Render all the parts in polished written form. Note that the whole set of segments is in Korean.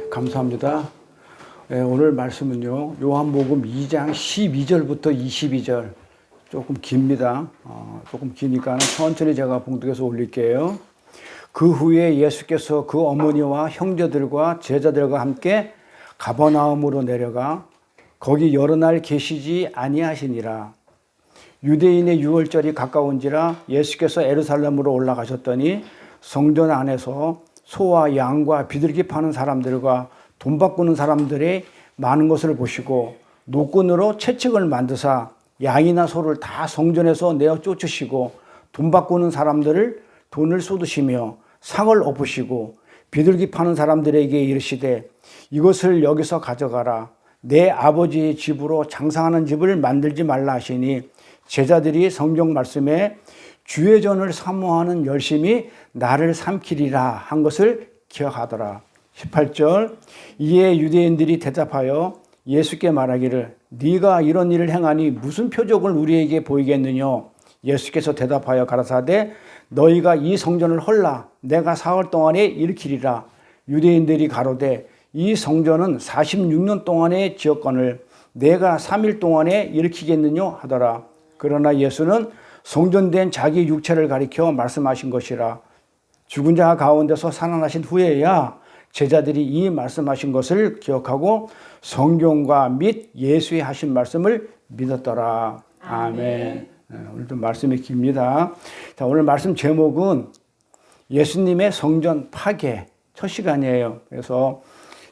감사합니다. 오늘 말씀은요, 요한복음 2장 12절부터 22절. 조금 깁니다. 조금 기니까 천천히 제가 봉독해서 올릴게요. 그 후에 예수께서 그 어머니와 형제들과 제자들과 함께 가버나움으로 내려가 거기 여러 날 계시지 아니하시니라. 유대인의 유월절이 가까운지라 예수께서 예루살렘으로 올라가셨더니 성전 안에서 소와 양과 비둘기 파는 사람들과 돈 바꾸는 사람들이 많은 것을 보시고 노끈으로 채찍을 만드사 양이나 소를 다 성전에서 내어 쫓으시고 돈 바꾸는 사람들을 돈을 쏟으시며 상을 엎으시고 비둘기 파는 사람들에게 이르시되 이것을 여기서 가져가라. 내 아버지의 집으로 장사하는 집을 만들지 말라 하시니 제자들이 성경 말씀에 주의 전을 사모하는 열심이 나를 삼키리라 한 것을 기억하더라. 18절 이에 유대인들이 대답하여 예수께 말하기를 네가 이런 일을 행하니 무슨 표적을 우리에게 보이겠느냐. 예수께서 대답하여 가라사대 너희가 이 성전을 헐라 내가 사흘 동안에 일으키리라. 유대인들이 가로되 이 성전은 46년 동안의 지었건을 내가 3일 동안에 일으키겠느냐 하더라. 그러나 예수는 성전된 자기 육체를 가리켜 말씀하신 것이라. 죽은 자 가운데서 살아나신 후에야 제자들이 이 말씀하신 것을 기억하고 성경과 및 예수의 하신 말씀을 믿었더라. 아멘. 오늘도 말씀이 깁니다. 자, 오늘 말씀 제목은 예수님의 성전 파괴 첫 시간이에요. 그래서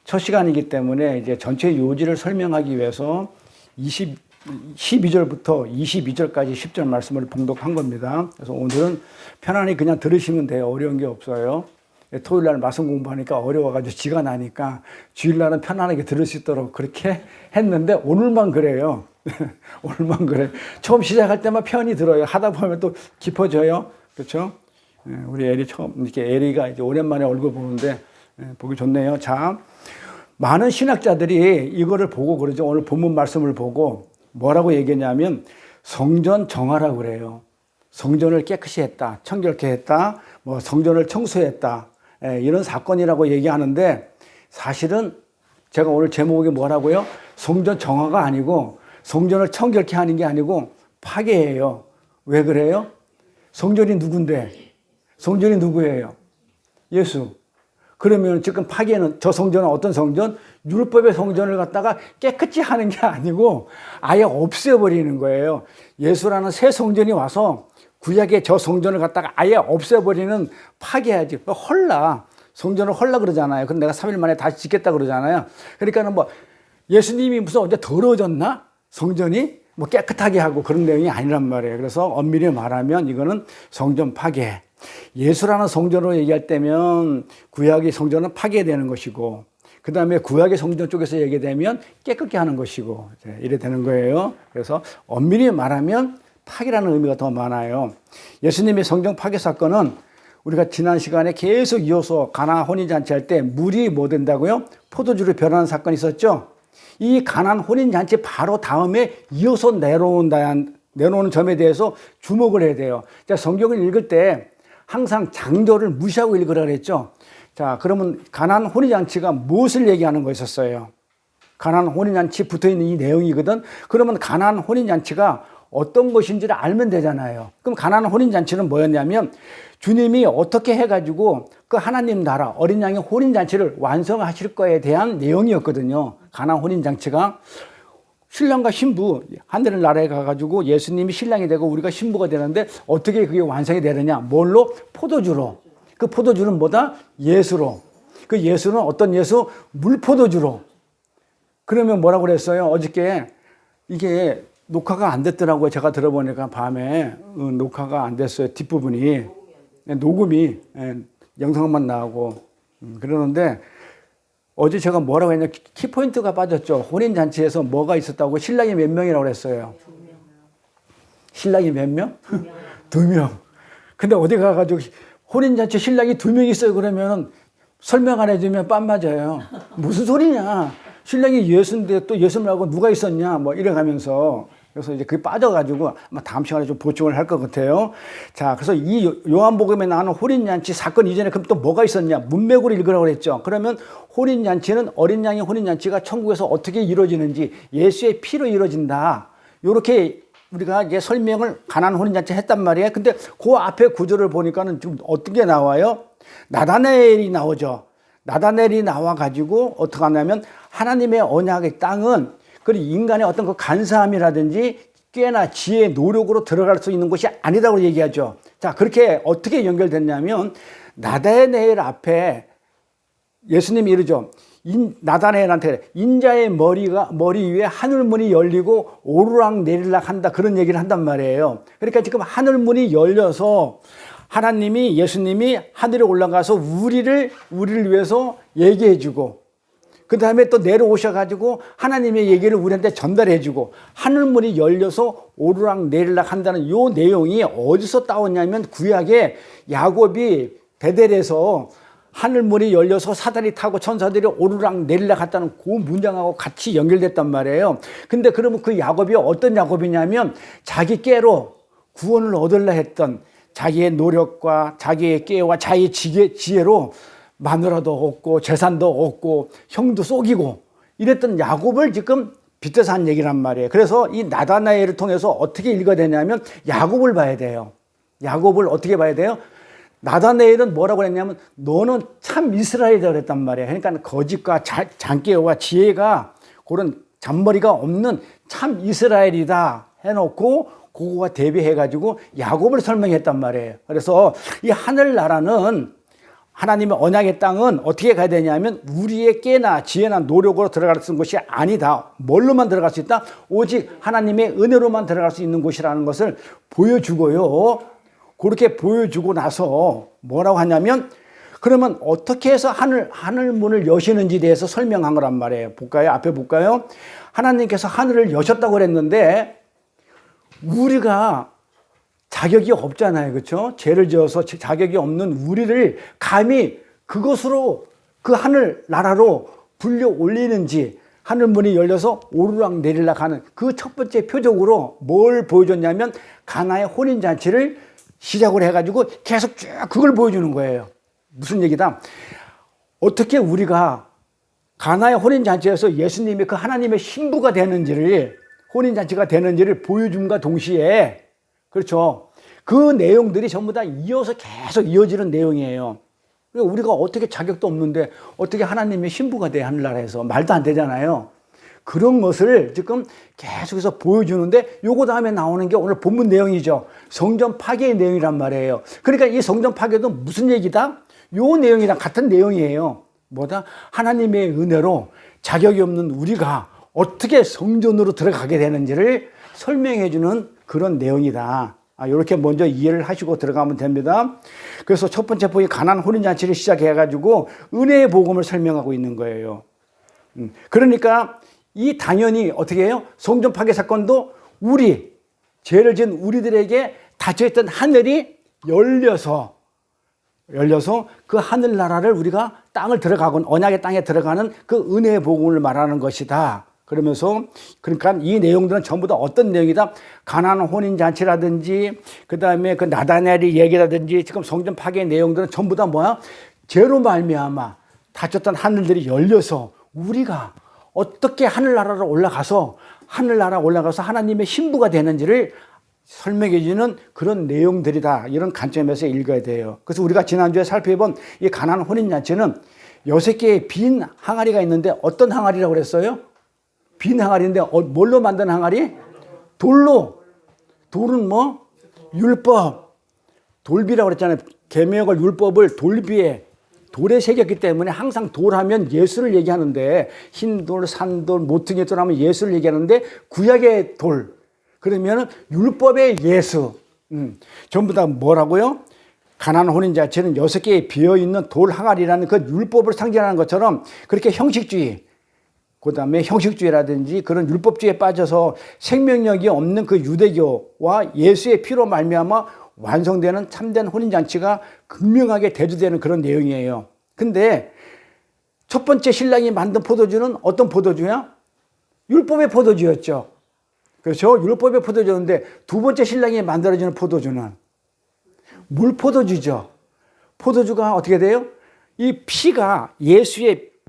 첫 시간이기 때문에 이제 전체 요지를 설명하기 위해서 12절부터 22절까지 10절 말씀을 봉독한 겁니다. 그래서 오늘은 편안히 그냥 들으시면 돼요. 어려운 게 없어요. 토요일 날 말씀 공부하니까 어려워가지고 지가 나니까 주일 날은 편안하게 들을 수 있도록 그렇게 했는데 오늘만 그래요. 오늘만 그래. 처음 시작할 때만 편히 들어요. 하다 보면 또 깊어져요. 그렇죠? 우리 에리 처음 이렇게 에리가 이제 오랜만에 얼굴 보는데 보기 좋네요. 자, 많은 신학자들이 이거를 보고 그러죠. 오늘 본문 말씀을 보고 뭐라고 얘기했냐면 성전 정화라고 그래요. 성전을 깨끗이 했다, 청결케 했다, 뭐 성전을 청소했다, 이런 사건이라고 얘기하는데 사실은 제가 오늘 제목이 뭐라고요? 성전 정화가 아니고 성전을 청결케 하는 게 아니고 파괴예요. 왜 그래요? 성전이 누군데? 성전이 누구예요? 예수. 그러면 지금 파괴는 저 성전은 어떤 성전? 율법의 성전을 갖다가 깨끗이 하는 게 아니고 아예 없애버리는 거예요. 예수라는 새 성전이 와서 구약의 저 성전을 갖다가 아예 없애버리는 파괴하지. 헐라. 성전을 헐라 그러잖아요. 그럼 내가 3일 만에 다시 짓겠다 그러잖아요. 그러니까는 뭐 예수님이 무슨 언제 더러워졌나? 성전이 뭐 깨끗하게 하고 그런 내용이 아니란 말이에요. 그래서 엄밀히 말하면 이거는 성전 파괴. 예수라는 성전으로 얘기할 때면 구약의 성전은 파괴되는 것이고 그 다음에 구약의 성전 쪽에서 얘기되면 깨끗게 하는 것이고 이래 되는 거예요. 그래서 엄밀히 말하면 파괴라는 의미가 더 많아요. 예수님의 성전 파괴 사건은 우리가 지난 시간에 계속 이어서 가나 혼인잔치 할 때 물이 뭐 된다고요? 포도주로 변하는 사건이 있었죠. 이 가나 혼인잔치 바로 다음에 이어서 내려오는 점에 대해서 주목을 해야 돼요. 자, 성경을 읽을 때 항상 장조를 무시하고 읽으라 그랬죠. 자, 그러면 가나 혼인잔치가 무엇을 얘기하는 거였었어요? 가나 혼인잔치 붙어있는 이 내용이거든. 그러면 가나 혼인잔치가 어떤 것인지를 알면 되잖아요. 그럼 가나 혼인잔치는 뭐였냐면 주님이 어떻게 해가지고 그 하나님 나라 어린 양의 혼인잔치를 완성하실 거에 대한 내용이었거든요. 가나 혼인잔치가 신랑과 신부 하늘 나라에 가가지고 예수님이 신랑이 되고 우리가 신부가 되는데 어떻게 그게 완성이 되느냐? 뭘로? 포도주로. 그 포도주는 뭐다? 예수로. 그 예수는 어떤 예수? 물포도주로. 그러면 뭐라고 그랬어요? 어저께 이게 녹화가 안 됐더라고요. 제가 들어보니까 밤에 녹화가 안 됐어요. 뒷부분이. 녹음이 영상만 나오고 그러는데 어제 제가 뭐라고 했냐 키포인트가 빠졌죠. 혼인잔치에서 뭐가 있었다고 신랑이 몇 명이라고 그랬어요. 신랑이 몇 명? 2명. 근데 어디 가가지고 혼인잔치 신랑이 2명 있어요. 그러면 설명 안 해주면 빰 맞아요. 무슨 소리냐. 신랑이 예수인데 또 예수 말고 누가 있었냐. 뭐 이래가면서 그래서 이제 그게 빠져가지고 아마 다음 시간에 좀 보충을 할 것 같아요. 자, 그래서 이 요한복음에 나오는 혼인잔치 사건 이전에 그럼 또 뭐가 있었냐? 문맥으로 읽으라고 그랬죠. 그러면 혼인잔치는 어린 양의 혼인잔치가 천국에서 어떻게 이루어지는지 예수의 피로 이루어진다. 요렇게 우리가 이제 설명을 가나안 혼인잔치 했단 말이에요. 근데 그 앞에 구절을 보니까는 좀 어떤 게 나와요? 나다나엘이 나오죠. 나다나엘이 나와가지고 어떻게 하냐면 하나님의 언약의 땅은 그리고 인간의 어떤 그 간사함이라든지 꽤나 지혜의 노력으로 들어갈 수 있는 곳이 아니다고 얘기하죠. 자, 그렇게 어떻게 연결됐냐면 나다나엘 앞에 예수님이 이러죠. 나다나엘한테 인자의 머리 위에 하늘문이 열리고 오르락 내리락 한다. 그런 얘기를 한단 말이에요. 그러니까 지금 하늘문이 열려서 하나님이 예수님이 하늘에 올라가서 우리를 위해서 얘기해 주고 그 다음에 또 내려오셔가지고 하나님의 얘기를 우리한테 전달해 주고 하늘문이 열려서 오르락 내리락 한다는 요 내용이 어디서 따왔냐면 구약에 야곱이 베델에서 하늘문이 열려서 사다리 타고 천사들이 오르락 내리락 했다는 그 문장하고 같이 연결됐단 말이에요. 근데 그러면 그 야곱이 어떤 야곱이냐면 자기 깨로 구원을 얻으려 했던 자기의 노력과 자기의 깨와 자기의 지혜로 마누라도 얻고 재산도 얻고 형도 속이고 이랬던 야곱을 지금 빗대서 한 얘기란 말이에요. 그래서 이 나다나엘을 통해서 어떻게 읽어야 되냐면 야곱을 봐야 돼요. 야곱을 어떻게 봐야 돼요? 나다나엘은 뭐라고 했냐면 너는 참 이스라엘이다 그랬단 말이에요. 그러니까 거짓과 장깨와 지혜가 그런 잔머리가 없는 참 이스라엘이다 해놓고 그거와 대비해가지고 야곱을 설명했단 말이에요. 그래서 이 하늘나라는 하나님의 언약의 땅은 어떻게 가야 되냐면 우리의 깨나 지혜나 노력으로 들어갈 수 있는 곳이 아니다. 뭘로만 들어갈 수 있다? 오직 하나님의 은혜로만 들어갈 수 있는 곳이라는 것을 보여주고요. 그렇게 보여주고 나서 뭐라고 하냐면 그러면 어떻게 해서 하늘문을 여시는지에 대해서 설명한 거란 말이에요. 볼까요? 앞에 볼까요? 하나님께서 하늘을 여셨다고 그랬는데 우리가 자격이 없잖아요. 그렇죠? 죄를 지어서 자격이 없는 우리를 감히 그것으로 그 하늘 나라로 불려 올리는지 하늘문이 열려서 오르락 내리락 하는 그 첫 번째 표적으로 뭘 보여줬냐면 가나의 혼인잔치를 시작을 해가지고 계속 쭉 그걸 보여주는 거예요. 무슨 얘기다? 어떻게 우리가 가나의 혼인잔치에서 예수님이 그 하나님의 신부가 되는지를 혼인잔치가 되는지를 보여줌과 동시에 그렇죠. 그 내용들이 전부 다 이어서 계속 이어지는 내용이에요. 우리가 어떻게 자격도 없는데 어떻게 하나님의 신부가 돼 하늘나라에서 말도 안 되잖아요. 그런 것을 지금 계속해서 보여주는데 요거 다음에 나오는 게 오늘 본문 내용이죠. 성전 파괴의 내용이란 말이에요. 그러니까 이 성전 파괴도 무슨 얘기다? 요 내용이랑 같은 내용이에요. 뭐다? 하나님의 은혜로 자격이 없는 우리가 어떻게 성전으로 들어가게 되는지를 설명해 주는 그런 내용이다. 이렇게 먼저 이해를 하시고 들어가면 됩니다. 그래서 첫 번째 포인트 가나안 혼인잔치를 시작해가지고 은혜의 복음을 설명하고 있는 거예요. 그러니까 이 당연히 어떻게 해요? 성전 파괴 사건도 죄를 지은 우리들에게 닫혀있던 하늘이 열려서 그 하늘나라를 우리가 땅을 들어가고 언약의 땅에 들어가는 그 은혜의 복음을 말하는 것이다. 그러면서 그러니까 이 내용들은 전부 다 어떤 내용이다? 가나안 혼인잔치라든지 그다음에 그 나다나엘의 얘기라든지 지금 성전 파괴의 내용들은 전부 다 뭐야? 죄로 말미암아 닫혔던 하늘들이 열려서 우리가 어떻게 하늘나라로 올라가서 하나님의 신부가 되는지를 설명해 주는 그런 내용들이다. 이런 관점에서 읽어야 돼요. 그래서 우리가 지난주에 살펴본 이 가나안 혼인잔치는 6개의 빈 항아리가 있는데 어떤 항아리라고 그랬어요? 빈 항아리인데 뭘로 만든 항아리? 돌로. 돌은 뭐? 율법. 돌비라고 그랬잖아요. 계명을 율법을 돌에 새겼기 때문에 항상 돌하면 예수를 얘기하는데 흰돌, 산돌, 모퉁이 돌 하면 예수를 얘기하는데 구약의 돌. 그러면 율법의 예수. 전부 다 뭐라고요? 가나안 혼인잔치는 6개의 비어있는 돌 항아리라는 그 율법을 상징하는 것처럼 그렇게 형식주의 그 다음에 형식주의라든지 그런 율법주의에 빠져서 생명력이 없는 그 유대교와 예수의 피로 말미암아 완성되는 참된 혼인잔치가 극명하게 대두되는 그런 내용이에요. 근데 첫 번째 신랑이 만든 포도주는 어떤 포도주야? 율법의 포도주였죠. 그렇죠? 율법의 포도주인데 두 번째 신랑이 만들어지는 포도주는 물포도주죠. 포도주가 어떻게 돼요? 이 피가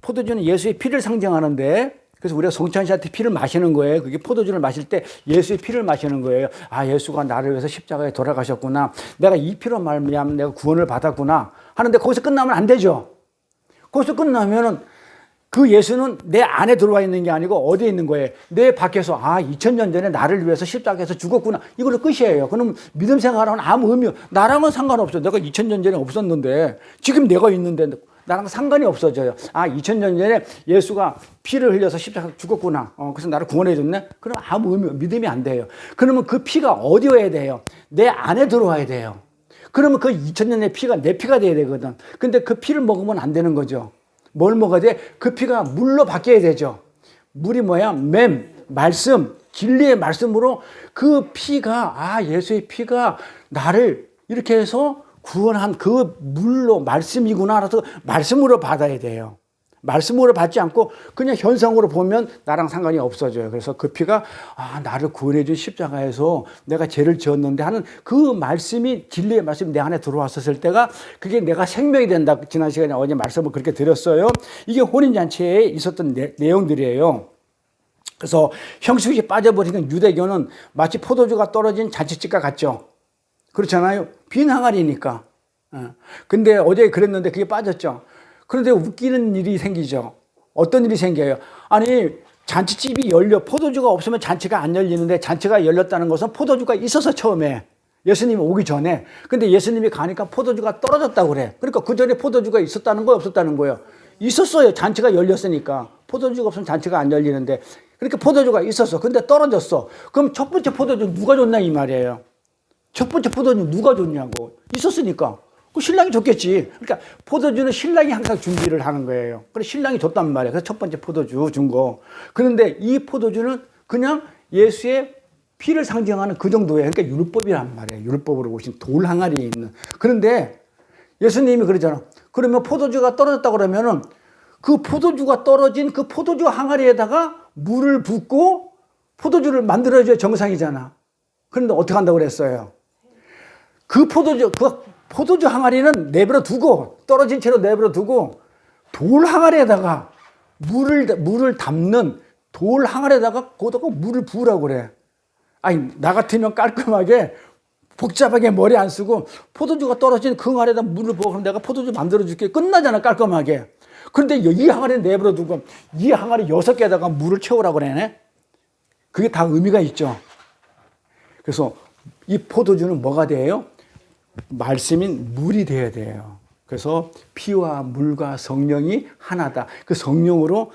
포도주는 예수의 피를 상징하는데, 그래서 우리가 송찬씨한테 피를 마시는 거예요. 그게 포도주를 마실 때 예수의 피를 마시는 거예요. 아, 예수가 나를 위해서 십자가에 돌아가셨구나. 내가 이 피로 말미암아 내가 구원을 받았구나 하는데 거기서 끝나면 안 되죠. 거기서 끝나면은 그 예수는 내 안에 들어와 있는 게 아니고 어디에 있는 거예요? 내 밖에서 2000년 전에 나를 위해서 십자가에서 죽었구나. 이걸로 끝이에요. 그럼 믿음 생활하면 아무 의미, 나랑은 상관없어. 내가 2000년 전에 없었는데 지금 내가 있는데 나랑 상관이 없어져요. 2000년 전에 예수가 피를 흘려서 십자가에서 죽었구나. 그래서 나를 구원해 줬네. 그럼 아무 의미, 믿음이 안 돼요. 그러면 그 피가 어디 와야 돼요? 내 안에 들어와야 돼요. 그러면 그 2000년의 피가 내 피가 돼야 되거든. 근데 그 피를 먹으면 안 되는 거죠. 뭘 먹어야 돼? 그 피가 물로 바뀌어야 되죠. 물이 뭐야? 말씀, 진리의 말씀으로 그 피가, 예수의 피가 나를 이렇게 해서 구원한 그 물로 말씀이구나. 알아서 말씀으로 받아야 돼요. 말씀으로 받지 않고 그냥 현상으로 보면 나랑 상관이 없어져요. 그래서 그 피가 나를 구원해 준 십자가에서 내가 죄를 지었는데 하는 그 말씀이, 진리의 말씀이 내 안에 들어왔었을 때가 그게 내가 생명이 된다. 지난 시간에 어제 말씀을 그렇게 드렸어요. 이게 혼인잔치에 있었던 내용들이에요. 그래서 형식이 빠져버리는 유대교는 마치 포도주가 떨어진 잔치집과 같죠. 그렇잖아요. 빈 항아리니까. 근데 어제 그랬는데 그게 빠졌죠. 그런데 웃기는 일이 생기죠. 어떤 일이 생겨요? 아니, 잔치집이 포도주가 없으면 잔치가 안 열리는데 잔치가 열렸다는 것은 포도주가 있어서 처음에 예수님이 오기 전에. 근데 예수님이 가니까 포도주가 떨어졌다고 그래. 그러니까 그 전에 포도주가 있었다는 거예요, 없었다는 거예요? 있었어요. 잔치가 열렸으니까. 포도주가 없으면 잔치가 안 열리는데. 그러니까 포도주가 있었어. 근데 떨어졌어. 그럼 첫 번째 포도주 누가 줬냐 이 말이에요. 첫 번째 포도주 누가 줬냐고. 있었으니까. 그 신랑이 줬겠지. 그러니까 포도주는 신랑이 항상 준비를 하는 거예요. 그래서 신랑이 줬단 말이에요. 그래서 첫 번째 포도주 준 거. 그런데 이 포도주는 그냥 예수의 피를 상징하는 그 정도예요. 그러니까 율법이란 말이에요. 율법으로 오신 돌 항아리에 있는. 그런데 예수님이 그러잖아. 그러면 포도주가 떨어졌다 그러면은 그 포도주가 떨어진 그 포도주 항아리에다가 물을 붓고 포도주를 만들어줘야 정상이잖아. 그런데 어떻게 한다고 그랬어요? 그 포도주 항아리는 내버려 두고, 떨어진 채로 내버려 두고, 돌 항아리에다가 물을 담는 돌 항아리에다가 거기다가 물을 부으라고 그래. 나 같으면 깔끔하게 복잡하게 머리 안 쓰고 포도주가 떨어진 그 항아리에다 물을 부어. 그럼 내가 포도주 만들어 줄게. 끝나잖아, 깔끔하게. 그런데 이 항아리는 내버려 두고 이 항아리 6개에다가 물을 채우라고 그러네. 그게 다 의미가 있죠. 그래서 이 포도주는 뭐가 돼요? 말씀인 물이 돼야 돼요. 그래서 피와 물과 성령이 하나다. 그 성령으로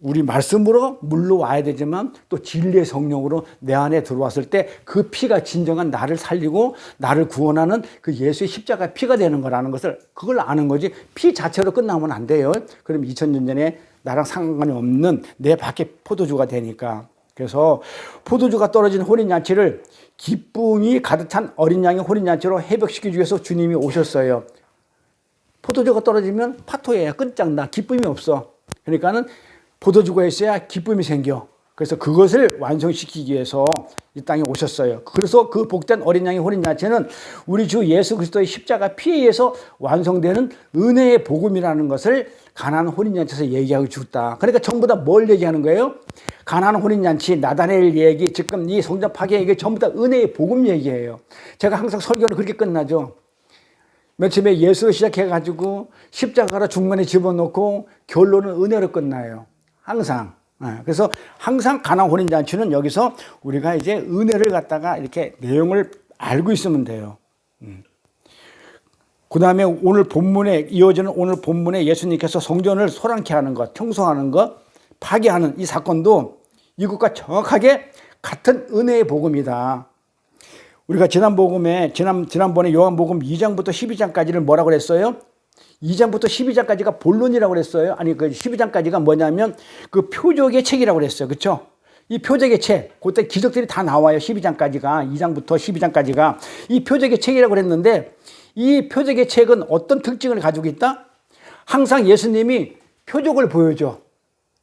우리 말씀으로 물로 와야 되지만 또 진리의 성령으로 내 안에 들어왔을 때 그 피가 진정한 나를 살리고 나를 구원하는 그 예수의 십자가 피가 되는 거라는 것을 그걸 아는 거지. 피 자체로 끝나면 안 돼요. 그럼 2000년 전에 나랑 상관이 없는 내 밖에 포도주가 되니까. 그래서 포도주가 떨어진 혼인잔치를 기쁨이 가득 찬 어린 양의 혼인잔치로 회복시키기 위해서 주님이 오셨어요. 포도주가 떨어지면 파토예요. 끝장나. 기쁨이 없어. 그러니까는 포도주가 있어야 기쁨이 생겨. 그래서 그것을 완성시키기 위해서 이 땅에 오셨어요. 그래서 그 복된 어린 양의 혼인잔치는 우리 주 예수 그리스도의 십자가 피에 의해서 완성되는 은혜의 복음이라는 것을 가나안 혼인잔치에서 얘기하고 죽다. 그러니까 전부 다 뭘 얘기하는 거예요? 가나안 혼인잔치, 나다넬 얘기, 지금 이 성전 파괴 얘기 전부 다 은혜의 복음 얘기예요. 제가 항상 설교는 그렇게 끝나죠. 맨 처음에 예수로 시작해가지고 십자가로 중간에 집어넣고 결론은 은혜로 끝나요. 항상. 그래서 항상 가나안 혼인잔치는 여기서 우리가 이제 은혜를 갖다가 이렇게 내용을 알고 있으면 돼요. 그 다음에 오늘 본문에 이어지는 오늘 본문에 예수님께서 성전을 소란케 하는 것, 청소하는 것, 파괴하는 이 사건도 이것과 정확하게 같은 은혜의 복음이다. 우리가 지난번에 요한복음 2장부터 12장까지를 뭐라고 그랬어요? 2장부터 12장까지가 본론이라고 그랬어요. 아니, 그 12장까지가 뭐냐면 그 표적의 책이라고 그랬어요. 그렇죠? 이 표적의 책, 그때 기적들이 다 나와요. 12장까지가, 2장부터 12장까지가 이 표적의 책이라고 그랬는데 이 표적의 책은 어떤 특징을 가지고 있다? 항상 예수님이 표적을 보여줘.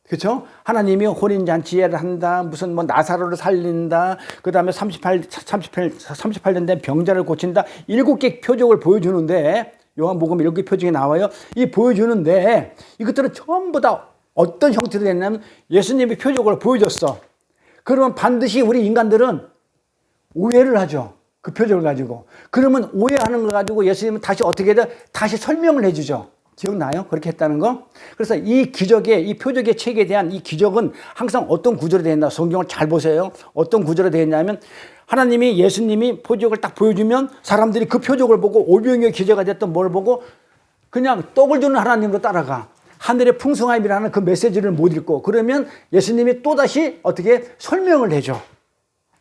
그렇죠? 하나님이 혼인잔치를 한다, 무슨 뭐 나사로를 살린다, 그 다음에 38년 된 병자를 고친다, 7개 표적을 보여주는데, 요한복음 7개 표적이 나와요. 이 보여주는데, 이것들은 전부 다 어떤 형태로 됐냐면, 예수님이 표적을 보여줬어. 그러면 반드시 우리 인간들은 오해를 하죠. 그 표적을 가지고. 그러면 오해하는 걸 가지고 예수님은 다시 어떻게든 다시 설명을 해주죠. 기억나요? 그렇게 했다는 거? 그래서 이 기적의, 이 표적의 책에 대한 이 기적은 항상 어떤 구조로 되어 있나? 성경을 잘 보세요. 어떤 구조로 되어 있냐면 하나님이, 예수님이 표적을 딱 보여주면 사람들이 그 표적을 보고 오병이어 기적가 됐던 뭘 보고 그냥 떡을 주는 하나님으로 따라가. 하늘의 풍성함이라는 그 메시지를 못 읽고 그러면 예수님이 또다시 어떻게 설명을 해줘.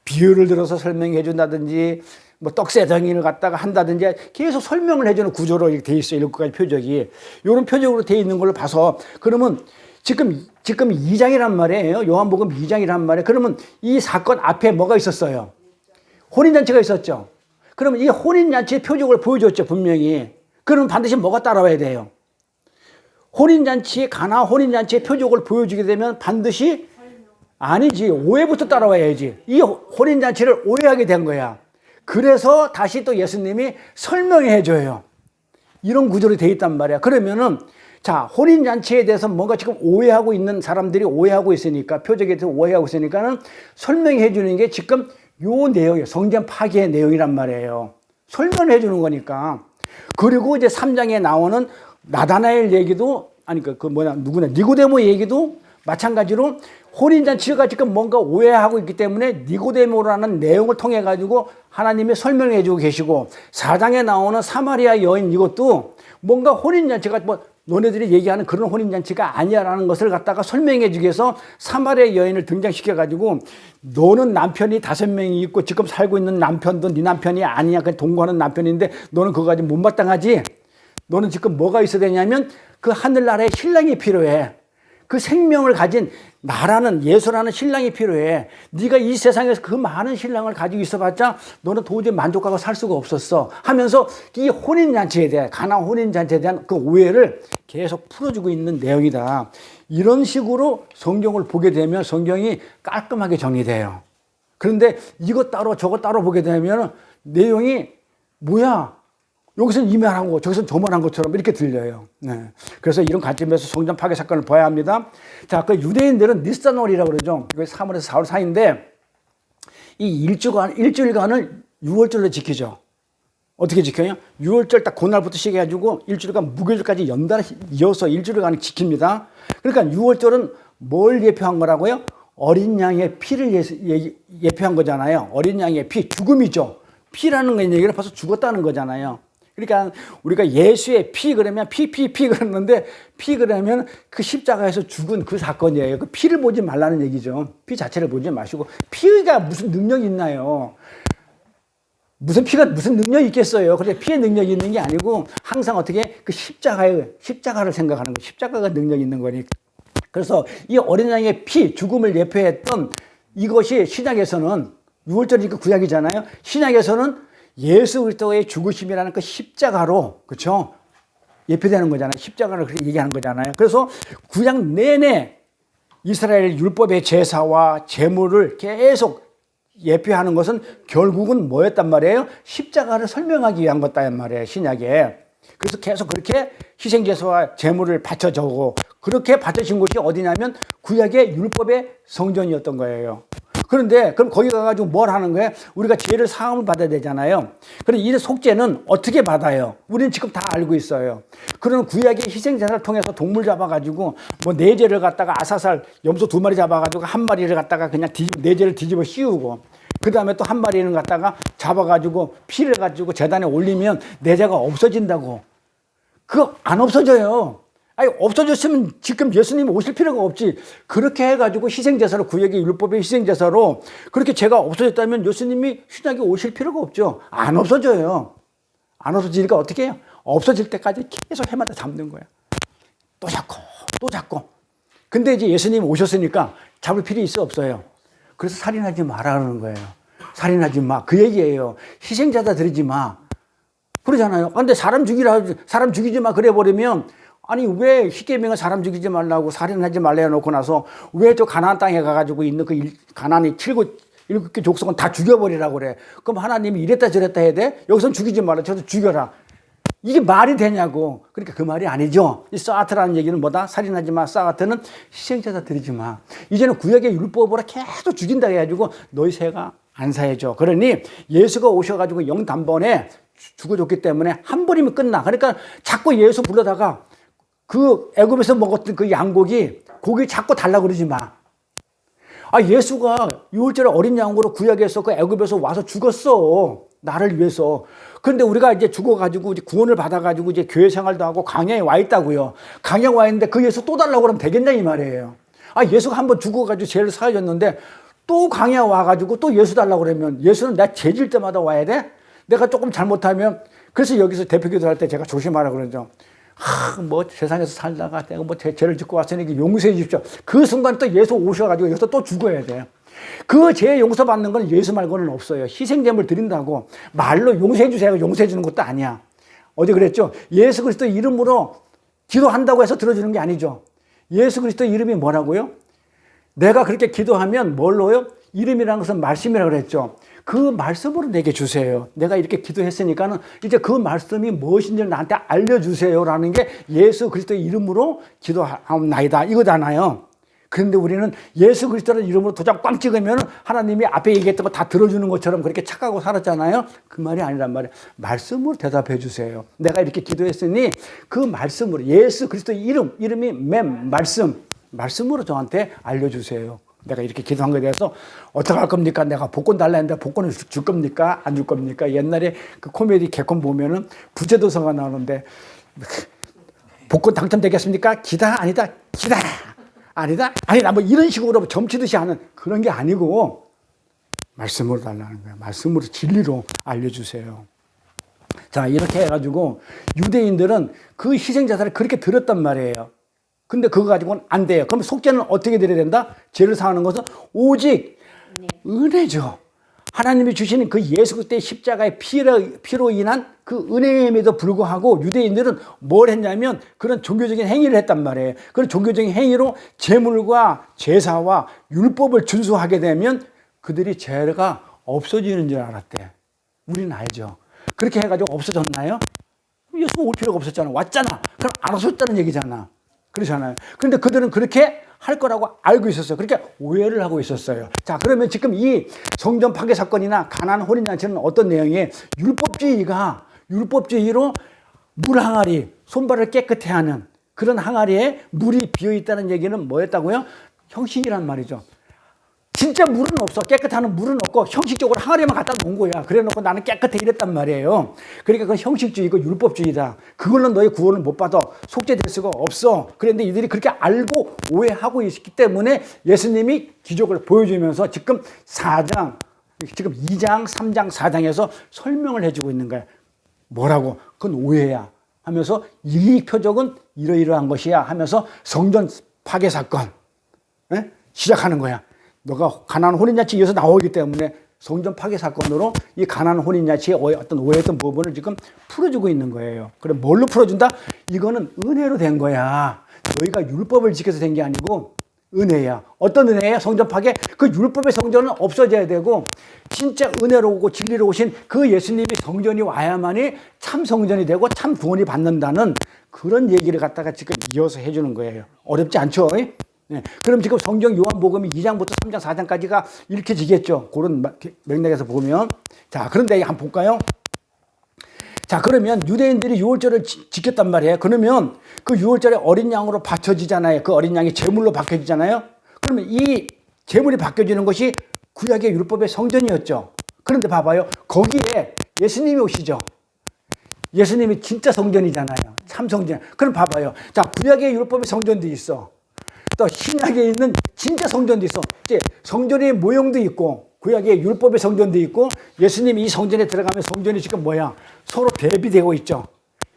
비유를 들어서 설명해 준다든지 뭐 떡새덩이를 갖다가 한다든지 계속 설명을 해주는 구조로 이렇게 돼 있어요. 7가지 표적이. 이런 표적으로 돼 있는 걸 봐서 그러면 지금 2장이란 말이에요. 요한복음 2장이란 말이에요. 그러면 이 사건 앞에 뭐가 있었어요? 혼인잔치가 있었죠. 그러면 이 혼인잔치의 표적을 보여줬죠. 분명히. 그러면 반드시 뭐가 따라와야 돼요? 가나 혼인잔치의 표적을 보여주게 되면 반드시 아니지. 오해부터 따라와야지. 이 혼인잔치를 오해하게 된 거야. 그래서 다시 또 예수님이 설명해 줘요. 이런 구조로 돼 있단 말이야. 그러면은 자, 혼인잔치에 대해서 뭔가 지금 오해하고 있는 사람들이 오해하고 있으니까 표적에 대해서 오해하고 있으니까는 설명해 주는 게 지금 요 내용이에요. 성전 파괴의 내용이란 말이에요. 설명해 주는 거니까. 그리고 이제 3장에 나오는 나다나엘 얘기도 아니 누구냐 니고데모 얘기도 마찬가지로 혼인잔치가 지금 뭔가 오해하고 있기 때문에 니고데모라는 내용을 통해 가지고 하나님이 설명해 주고 계시고 4장에 나오는 사마리아 여인 이것도 뭔가 혼인잔치가 뭐 너네들이 얘기하는 그런 혼인잔치가 아니야라는 것을 갖다가 설명해 주기 위해서 사마리아 여인을 등장시켜 가지고 너는 남편이 5명이 있고 지금 살고 있는 남편도 네 남편이 아니야. 그냥 동거하는 남편인데 너는 그거 가지고 못마땅하지. 너는 지금 뭐가 있어야 되냐면 그 하늘나라의 신랑이 필요해. 그 생명을 가진 나라는 예수라는 신랑이 필요해. 네가 이 세상에서 그 많은 신랑을 가지고 있어봤자 너는 도저히 만족하고 살 수가 없었어 하면서 이 혼인잔치에 대한 가나 혼인잔치에 대한 그 오해를 계속 풀어주고 있는 내용이다. 이런 식으로 성경을 보게 되면 성경이 깔끔하게 정리돼요. 그런데 이거 따로 저거 따로 보게 되면 내용이 뭐야? 여기서는 이만한 거, 저기서는 저만한 것처럼 이렇게 들려요. 네. 그래서 이런 관점에서 성전 파괴 사건을 봐야 합니다. 자, 그 유대인들은 니스타놀이라고 그러죠. 이거 3월에서 4월 사이인데 이 일주일간을 6월절로 지키죠. 어떻게 지켜요? 6월절 딱 그날부터 시작해가지고 일주일간 무교절까지 연달아 이어서 일주일간을 지킵니다. 그러니까 6월절은 뭘 예표한 거라고요? 어린 양의 피를 예표한 거잖아요. 어린 양의 피, 죽음이죠. 피라는 건 얘기를 벌써 죽었다는 거잖아요. 그러니까 우리가 예수의 피 그러면 피 그러는데 피 그러면 그 십자가에서 죽은 그 사건이에요. 그 피를 보지 말라는 얘기죠. 피 자체를 보지 마시고 피가 무슨 능력이 있나요? 무슨 피가 무슨 능력이 있겠어요. 그런데 피의 능력이 있는 게 아니고 항상 어떻게 그 십자가를 생각하는 거예요. 십자가가 능력이 있는 거니까. 그래서 이 어린 양의 피, 죽음을 예표했던 이것이 신약에서는 6월절이니까 구약이잖아요. 신약에서는 예수 그리스도의 죽으심이라는 그 십자가로, 그렇죠? 예표되는 거잖아요. 십자가를 그렇게 얘기하는 거잖아요. 그래서 구약 내내 이스라엘 율법의 제사와 제물을 계속 예표하는 것은 결국은 뭐였단 말이에요? 십자가를 설명하기 위한 것단 말이에요. 신약에. 그래서 계속 그렇게 희생제사와 제물을 바쳐주고 그렇게 바쳐진 곳이 어디냐면 구약의 율법의 성전이었던 거예요. 그런데 그럼 거기 가가지고 뭘 하는 거예요? 우리가 죄를 사함을 받아야 되잖아요. 그럼 이 속죄는 어떻게 받아요? 우리는 지금 다 알고 있어요. 그런 구약의 희생제사를 통해서 동물 잡아가지고 뭐 내죄를 갖다가 아사살 염소 2마리 잡아가지고 한 마리를 갖다가 그냥 내죄를 뒤집어 씌우고 그 다음에 또 한 마리는 갖다가 잡아가지고 피를 가지고 제단에 올리면 내죄가 없어진다고. 그거 안 없어져요. 아니 없어졌으면 지금 예수님이 오실 필요가 없지. 그렇게 해가지고 희생제사로 구약의 율법의 희생제사로 그렇게 죄가 없어졌다면 예수님이 신약에 오실 필요가 없죠. 안 없어져요. 안 없어지니까 어떻게 해요? 없어질 때까지 계속 해마다 잡는 거야. 또 잡고. 근데 이제 예수님이 오셨으니까 잡을 필요 있어 없어요. 그래서 살인하지 마라 그러는 거예요. 살인하지 마. 그 얘기예요. 희생자다 드리지 마. 그러잖아요. 근데 사람 죽이지 마 그래 버리면 아니 왜 십계명은 사람 죽이지 말라고 살인하지 말라 해놓고 나서 왜 저 가나안 땅에 가가지고 있는 그 가나안이 일곱 개 족속은 다 죽여버리라고 그래. 그럼 하나님이 이랬다 저랬다 해야 돼? 여기선 죽이지 말라. 저도 죽여라. 이게 말이 되냐고. 그러니까 그 말이 아니죠. 이 사아트라는 얘기는 뭐다? 살인하지 마. 사아트는 희생자다 드리지 마. 이제는 구약의 율법으로 계속 죽인다 해가지고 너희 새가 안 사해줘. 그러니 예수가 오셔가지고 영단번에 죽어줬기 때문에 한 번이면 끝나. 그러니까 자꾸 예수 불러다가 그 애굽에서 먹었던 그 양고기 고기 자꾸 달라고 그러지 마. 아, 예수가 6월절에 어린 양으로 구약에서 그 애굽에서 와서 죽었어. 나를 위해서. 그런데 우리가 이제 죽어가지고 이제 구원을 받아가지고 이제 교회 생활도 하고 강야에 와 있다고요. 강야에 와 있는데 그 예수 또 달라고 그러면 되겠냐 이 말이에요. 아, 예수가 한번 죽어가지고 죄를 사해줬는데 또 강야 와가지고 또 예수 달라고 그러면 예수는 나 죄질 때마다 와야 돼? 내가 조금 잘못하면 그래서 여기서 대표기도 할 때 제가 조심하라 그러죠. 뭐 세상에서 살다가 내가 뭐 죄를 짓고 왔으니 용서해 주십시오. 그 순간 또 예수 오셔가지고 여기서 또 죽어야 돼. 그 죄 용서받는 건 예수 말고는 없어요. 희생제물 드린다고 말로 용서해 주세요. 용서해 주는 것도 아니야. 어디 그랬죠? 예수 그리스도 이름으로 기도한다고 해서 들어주는 게 아니죠. 예수 그리스도 이름이 뭐라고요? 내가 그렇게 기도하면 뭘로요? 이름이라는 것은 말씀이라고 그랬죠. 그 말씀으로 내게 주세요. 내가 이렇게 기도했으니까는 이제 그 말씀이 무엇인지 나한테 알려주세요라는 게 예수 그리스도의 이름으로 기도하옵나이다 이거잖아요. 그런데 우리는 예수 그리스도라는 이름으로 도장 꽝 찍으면 하나님이 앞에 얘기했던 거 다 들어주는 것처럼 그렇게 착각하고 살았잖아요. 그 말이 아니란 말이에요. 말씀으로 대답해 주세요. 내가 이렇게 기도했으니 그 말씀으로 예수 그리스도의 이름이 말씀으로 저한테 알려주세요. 내가 이렇게 기도한 거에 대해서 어떻게 할 겁니까? 내가 복권 달라 했는데 복권을 줄 겁니까? 안 줄 겁니까? 옛날에 그 코미디 개콘 보면은 부채도서가 나오는데 복권 당첨되겠습니까? 기다 아니다 기다 아니다 아니다 뭐 이런 식으로 점치듯이 하는 그런 게 아니고 말씀으로 달라는 거예요. 말씀으로 진리로 알려주세요. 자, 이렇게 해가지고 유대인들은 그 희생자들을 그렇게 들었단 말이에요. 근데 그거 가지고는 안 돼요. 그럼 속죄는 어떻게 드려야 된다? 죄를 사하는 것은 오직 은혜죠. 하나님이 주시는 그 예수 그리스도의 십자가의 피로 인한 그 은혜임에도 불구하고 유대인들은 뭘 했냐면 그런 종교적인 행위를 했단 말이에요. 그런 종교적인 행위로 제물과 제사와 율법을 준수하게 되면 그들이 죄가 없어지는 줄 알았대. 우리는 알죠. 그렇게 해가지고 없어졌나요? 예수가 올 필요가 없었잖아. 왔잖아. 그럼 알아서 했다는 얘기잖아. 그렇잖아요. 그런데 그들은 그렇게 할 거라고 알고 있었어요. 그렇게 오해를 하고 있었어요. 자, 그러면 지금 이 성전 파괴 사건이나 가나안 혼인잔치는 어떤 내용이에요? 율법주의로 물 항아리, 손발을 깨끗해 하는 그런 항아리에 물이 비어 있다는 얘기는 뭐였다고요? 형식이란 말이죠. 진짜 물은 없어. 깨끗한 물은 없고 형식적으로 항아리만 갖다 놓은 거야. 그래 놓고 나는 깨끗해 이랬단 말이에요. 그러니까 그건 형식주의고 율법주의다. 그걸로 너의 구원을 못 받아. 속죄될 수가 없어. 그런데 이들이 그렇게 알고 오해하고 있기 때문에 예수님이 기적을 보여주면서 지금 2장, 3장, 4장에서 설명을 해주고 있는 거야. 뭐라고? 그건 오해야. 하면서 이 표적은 이러이러한 것이야. 하면서 성전 파괴 사건 시작하는 거야. 너가 가나안 혼인잔치 이어서 나오기 때문에 성전 파괴 사건으로 이 가나안 혼인잔치의 어떤 오해했던 부분을 지금 풀어주고 있는 거예요. 그래 뭘로 풀어준다? 이거는 은혜로 된 거야. 너희가 율법을 지켜서 된 게 아니고 은혜야. 어떤 은혜야? 성전 파괴? 그 율법의 성전은 없어져야 되고 진짜 은혜로 오고 진리로 오신 그 예수님이 성전이 와야만이 참 성전이 되고 참 구원이 받는다는 그런 얘기를 갖다가 지금 이어서 해주는 거예요. 어렵지 않죠? 네. 그럼 지금 성경 요한복음이 2장부터 3장, 4장까지가 읽혀지겠죠. 그런 맥락에서 보면. 자, 그런데 한번 볼까요? 자, 그러면 유대인들이 유월절을 지켰단 말이에요. 그러면 그 유월절에 어린 양으로 바쳐지잖아요. 그 어린 양이 제물로 바뀌어지잖아요. 그러면 이 제물이 바뀌어지는 것이 구약의 율법의 성전이었죠. 그런데 봐봐요. 거기에 예수님이 오시죠. 예수님이 진짜 성전이잖아요. 참 성전. 그럼 봐봐요. 자, 구약의 율법의 성전도 있어. 또 신약에 있는 진짜 성전도 있어. 이제 성전의 모형도 있고 구약의 율법의 성전도 있고 예수님이 이 성전에 들어가면 성전이 지금 뭐야? 서로 대비되고 있죠.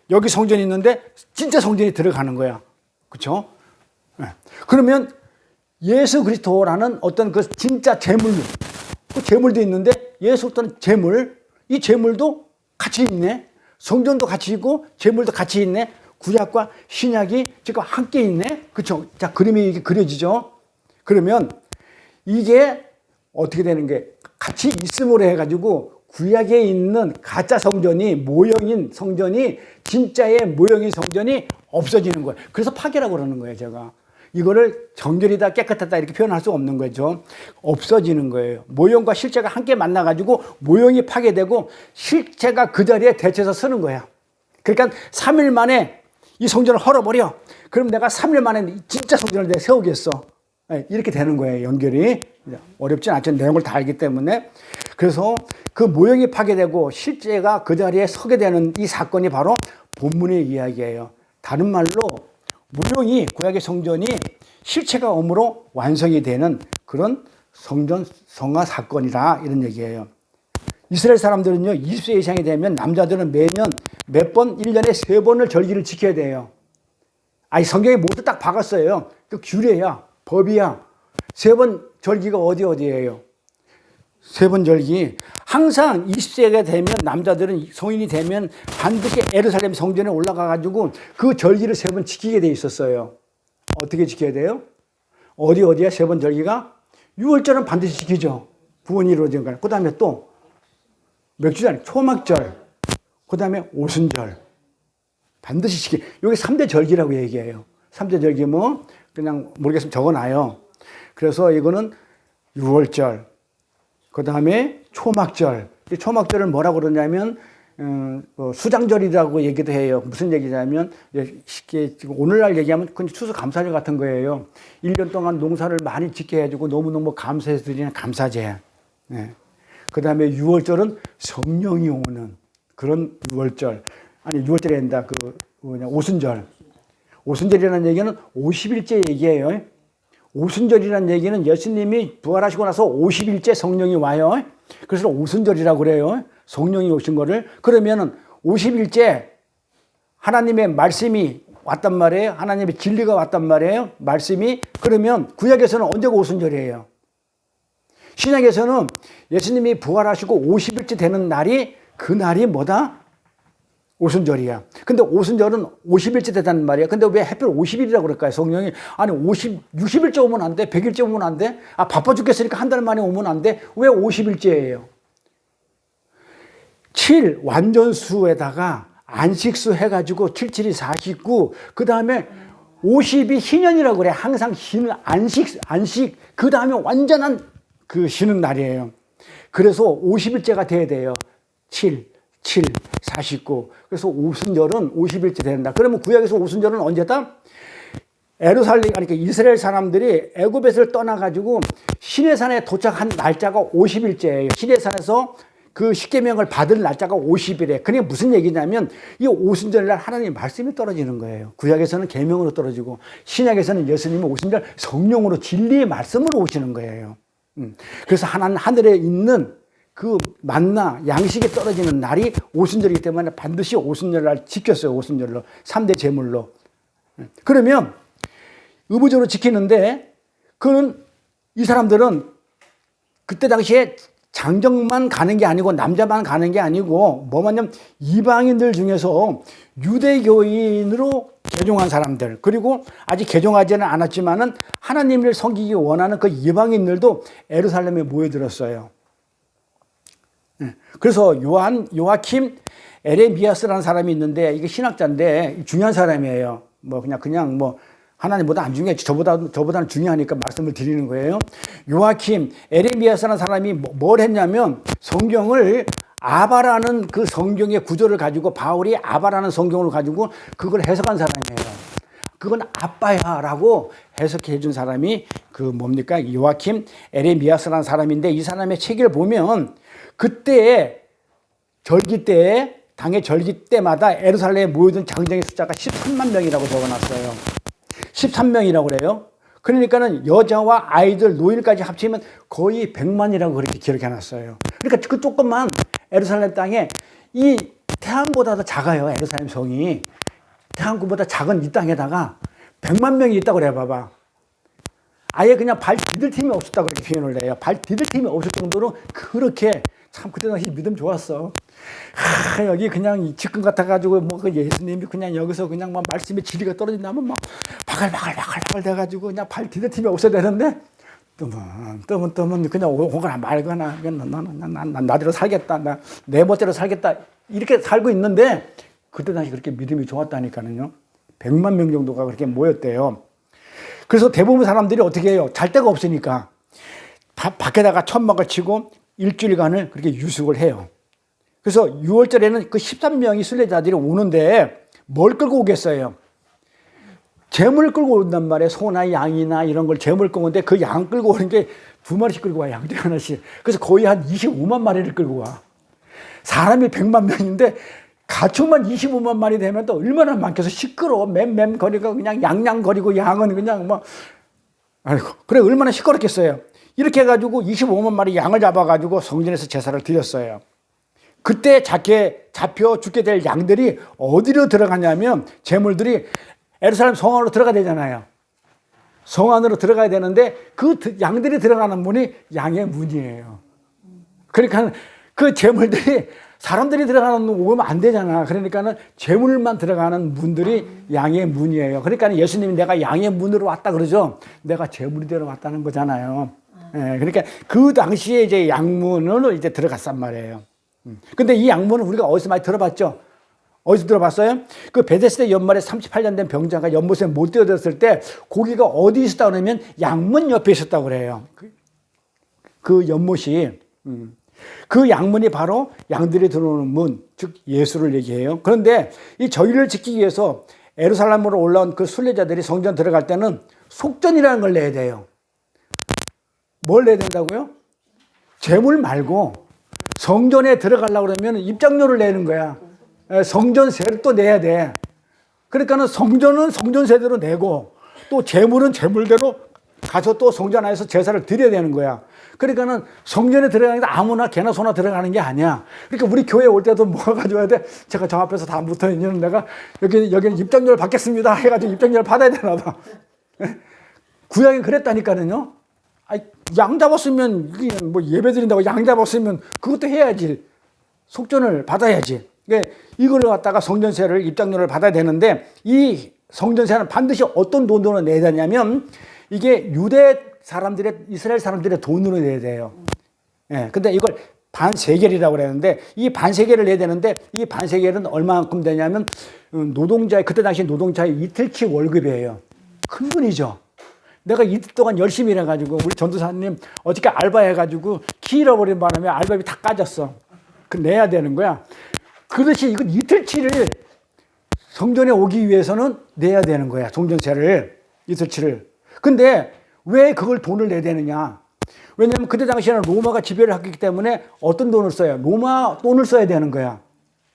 여기 성전이 있는데 진짜 성전이 들어가는 거야. 그렇죠? 네. 그러면 예수 그리스도라는 어떤 그 진짜 제물, 그 제물도 있는데 예수 그리스도는 제물, 이 제물도 같이 있네. 성전도 같이 있고 제물도 같이 있네. 구약과 신약이 지금 함께 있네? 그쵸? 자, 그림이 이렇게 그려지죠? 그러면 이게 어떻게 되는 게 같이 있음으로 해가지고 구약에 있는 가짜 성전이 모형인 성전이 진짜의 모형인 성전이 없어지는 거예요. 그래서 파괴라고 그러는 거예요, 제가. 이거를 정결이다 깨끗하다 이렇게 표현할 수 없는 거죠. 없어지는 거예요. 모형과 실체가 함께 만나가지고 모형이 파괴되고 실체가 그 자리에 대체해서 서는 거야. 그러니까 3일 만에 이 성전을 헐어버려. 그럼 내가 3일 만에 진짜 성전을 내가 세우겠어. 이렇게 되는 거예요, 연결이. 어렵진 않죠. 내용을 다 알기 때문에. 그래서 그 모형이 파괴되고 실제가 그 자리에 서게 되는 이 사건이 바로 본문의 이야기예요. 다른 말로 모형이 구약의 성전이 실체가 없으로 완성이 되는 그런 성전 성화 사건이라 이런 얘기예요. 이스라엘 사람들은요 20세 이상이 되면 남자들은 매년 몇 번 1년에 3번을 절기를 지켜야 돼요. 아니 성경에 모두 딱 박았어요. 그 규례야 법이야. 3번 절기가 어디예요? 3번 절기. 항상 20세가 되면 남자들은 성인이 되면 반드시 예루살렘 성전에 올라가 가지고 그 절기를 3번 지키게 돼 있었어요. 어떻게 지켜야 돼요? 어디야 3번 절기가? 6월절은 반드시 지키죠. 구원이 이루어진 거. 그 다음에 또 몇 주잖아요. 초막절. 그 다음에 오순절. 반드시 지키. 여기 3대 절기라고 얘기해요. 3대 절기 뭐 그냥 모르겠으면 적어놔요. 그래서 이거는 6월절. 그 다음에 초막절. 초막절을 뭐라고 그러냐면 수장절이라고 얘기도 해요. 무슨 얘기냐면 쉽게 지금 오늘날 얘기하면 그건 추수감사절 같은 거예요. 1년 동안 농사를 많이 짓게 해주고 너무너무 감사해서 드리는 감사제. 네. 그 다음에 6월절은 성령이 오는 그런 6월절. 아니 6월절이 아니다. 오순절. 오순절이라는 얘기는 50일째 얘기예요. 오순절이라는 얘기는 예수님이 부활하시고 나서 50일째 성령이 와요. 그래서 오순절이라고 그래요. 성령이 오신 거를. 그러면은 50일째 하나님의 말씀이 왔단 말이에요. 하나님의 진리가 왔단 말이에요. 말씀이. 그러면 구약에서는 언제가 오순절이에요? 신약에서는 예수님이 부활하시고 50일째 되는 날이 그 날이 뭐다? 오순절이야. 근데 오순절은 50일째 되다는 말이야. 근데 왜 하필 50일이라고 그럴까요? 성령이. 아니 60일째 오면 안 돼? 100일째 오면 안 돼? 아 바빠 죽겠으니까 한 달 만에 오면 안 돼? 왜 50일째예요? 7 완전수에다가 안식수 해가지고 7, 7이 49. 그 다음에 50이 희년이라고 그래. 항상 쉬는 안식. 그 다음에 완전한 그 쉬는 날이에요. 그래서 50일째가 돼야 돼요. 7, 49. 그래서 오순절은 50일째 된다. 그러면 구약에서 오순절은 언제다? 예루살렘, 그러니까 이스라엘 사람들이 애굽에서 떠나가지고 시내산에 도착한 날짜가 50일째예요. 시내산에서 그 십계명을 받을 날짜가 50일에. 그게 무슨 얘기냐면 이 오순절날 하나님의 말씀이 떨어지는 거예요. 구약에서는 계명으로 떨어지고 신약에서는 예수님이 오순절 성령으로 진리의 말씀으로 오시는 거예요. 그래서 하늘에 있는 그 만나 양식이 떨어지는 날이 오순절이기 때문에 반드시 오순절날 지켰어요. 오순절로 3대 제물로. 그러면 의무적으로 지키는데 그는 이 사람들은 그때 당시에 장정만 가는 게 아니고 남자만 가는 게 아니고 뭐냐면 이방인들 중에서 유대교인으로 개종한 사람들 그리고 아직 개종하지는 않았지만은 하나님을 섬기기 원하는 그 이방인들도 예루살렘에 모여들었어요. 그래서 요아킴 에레미야스라는 사람이 있는데 이게 신학자인데 중요한 사람이에요. 그냥 하나님보다 안 중요해. 저보다는 중요하니까 말씀을 드리는 거예요. 요아킴 에레미야스라는 사람이 뭘 했냐면 성경을 아바라는 그 성경의 구조를 가지고 바울이 아바라는 성경을 가지고 그걸 해석한 사람이에요. 그건 아빠야라고 해석해 준 사람이 요아킴 에레미야스라는 사람인데 이 사람의 책을 보면 그때 절기 때에 당의 절기 때마다 예루살렘에 모여든 장정의 숫자가 13만 명이라고 적어놨어요. 13명이라고 그래요. 그러니까는 여자와 아이들, 노인까지 합치면 거의 100만이라고 그렇게 기록해놨어요. 그러니까 그 조금만 예루살렘 땅에 이 태양보다도 작아요. 예루살렘 성이. 태양보다 작은 이 땅에다가 100만 명이 있다고 그래 봐봐. 아예 그냥 발 디딜 틈이 없었다고 그렇게 표현을 해요. 발 디딜 틈이 없을 정도로 그렇게 참 그때 당시 믿음 좋았어. 여기 그냥 지금 같아가지고 뭐 그 예수님이 그냥 여기서 그냥 막 말씀의 진리가 떨어진다면 막 바글바글 돼가지고 그냥 발 디딜 틈이 없어야 되는데 뜨면 그냥 오거나 말거나 난 나대로 살겠다. 내 멋대로 살겠다. 이렇게 살고 있는데 그때 당시 그렇게 믿음이 좋았다니까는요. 100만 명 정도가 그렇게 모였대요. 그래서 대부분 사람들이 어떻게 해요? 잘 데가 없으니까 밖에다가 천막을 치고 일주일간을 그렇게 유숙을 해요. 그래서 6월절에는 그 13명이 순례자들이 오는데 뭘 끌고 오겠어요? 재물 끌고 온단 말이에요. 소나 양이나 이런 걸 재물 끌고 오는데 그 양 끌고 오는 게 2마리씩 끌고 와, 양중 하나씩. 그래서 거의 한 25만 마리를 끌고 와. 사람이 100만 명인데 가축만 25만 마리 되면 또 얼마나 많겠어. 시끄러워. 맴맴거리고 그냥 양양거리고 양은 그냥 뭐. 아이고, 그래 얼마나 시끄럽겠어요. 이렇게 해가지고 25만 마리 양을 잡아가지고 성전에서 제사를 드렸어요. 그때 잡혀 죽게 될 양들이 어디로 들어가냐면 재물들이 예루살렘 성 안으로 들어가야 되잖아요. 성 안으로 들어가야 되는데 그 양들이 들어가는 문이 양의 문이에요. 그러니까 그 재물들이 사람들이 들어가는 문 오면 안 되잖아. 그러니까는 재물만 들어가는 문들이 양의 문이에요. 그러니까 예수님이 내가 양의 문으로 왔다 그러죠. 내가 재물이 되러 왔다는 거잖아요. 예, 그러니까 그 당시에 이제 양문으로 이제 들어갔단 말이에요. 근데 이 양문은 우리가 어디서 많이 들어봤죠? 어디서 들어봤어요? 그 베데스다 연말에 38년 된 병자가 연못에 못 뛰어들었을 때 고기가 어디 있었다 그러면 양문 옆에 있었다고 그래요. 그 연못이. 그 양문이 바로 양들이 들어오는 문, 즉 예수를 얘기해요. 그런데 이 저희를 지키기 위해서 예루살렘으로 올라온 그 순례자들이 성전 들어갈 때는 속전이라는 걸 내야 돼요. 뭘 내야 된다고요? 재물 말고 성전에 들어가려고 그러면 입장료를 내는 거야. 성전세를 또 내야 돼. 그러니까는 성전은 성전세대로 내고 또 재물은 재물대로 가서 또 성전 안에서 제사를 드려야 되는 거야. 그러니까는 성전에 들어가는 게 아무나 개나 소나 들어가는 게 아니야. 그러니까 우리 교회 올 때도 뭐 가져와야 돼? 제가 저 앞에서 다 붙어 있는 내가 여기는 입장료를 받겠습니다 해가지고 입장료를 받아야 되나 봐. 구약이 그랬다니까는요. 양 잡았으면 뭐 예배 드린다고 양 잡았으면 그것도 해야지. 속전을 받아야지. 이걸 갖다가 성전세를 입장료를 받아야 되는데 이 성전세는 반드시 어떤 돈으로 내야 되냐면 이게 유대 사람들의 이스라엘 사람들의 돈으로 내야 돼요. 예. 근데 이걸 반세겔이라고 그랬는데 이 반세겔을 내야 되는데 이 반세겔은 얼마만큼 되냐면 노동자의 그때 당시 노동자의 이틀치 월급이에요. 큰 돈이죠. 내가 이틀 동안 열심히 일해가지고 우리 전도사님 어저께 알바해가지고 키 잃어버린 바람에 알바비 다 까졌어. 그 내야 되는 거야. 그렇지 이건 이틀치를 성전에 오기 위해서는 내야 되는 거야. 성전세를 이틀치를. 근데 왜 그걸 돈을 내야 되느냐? 왜냐하면 그때 당시에는 로마가 지배를 했기 때문에 어떤 돈을 써요? 로마 돈을 써야 되는 거야.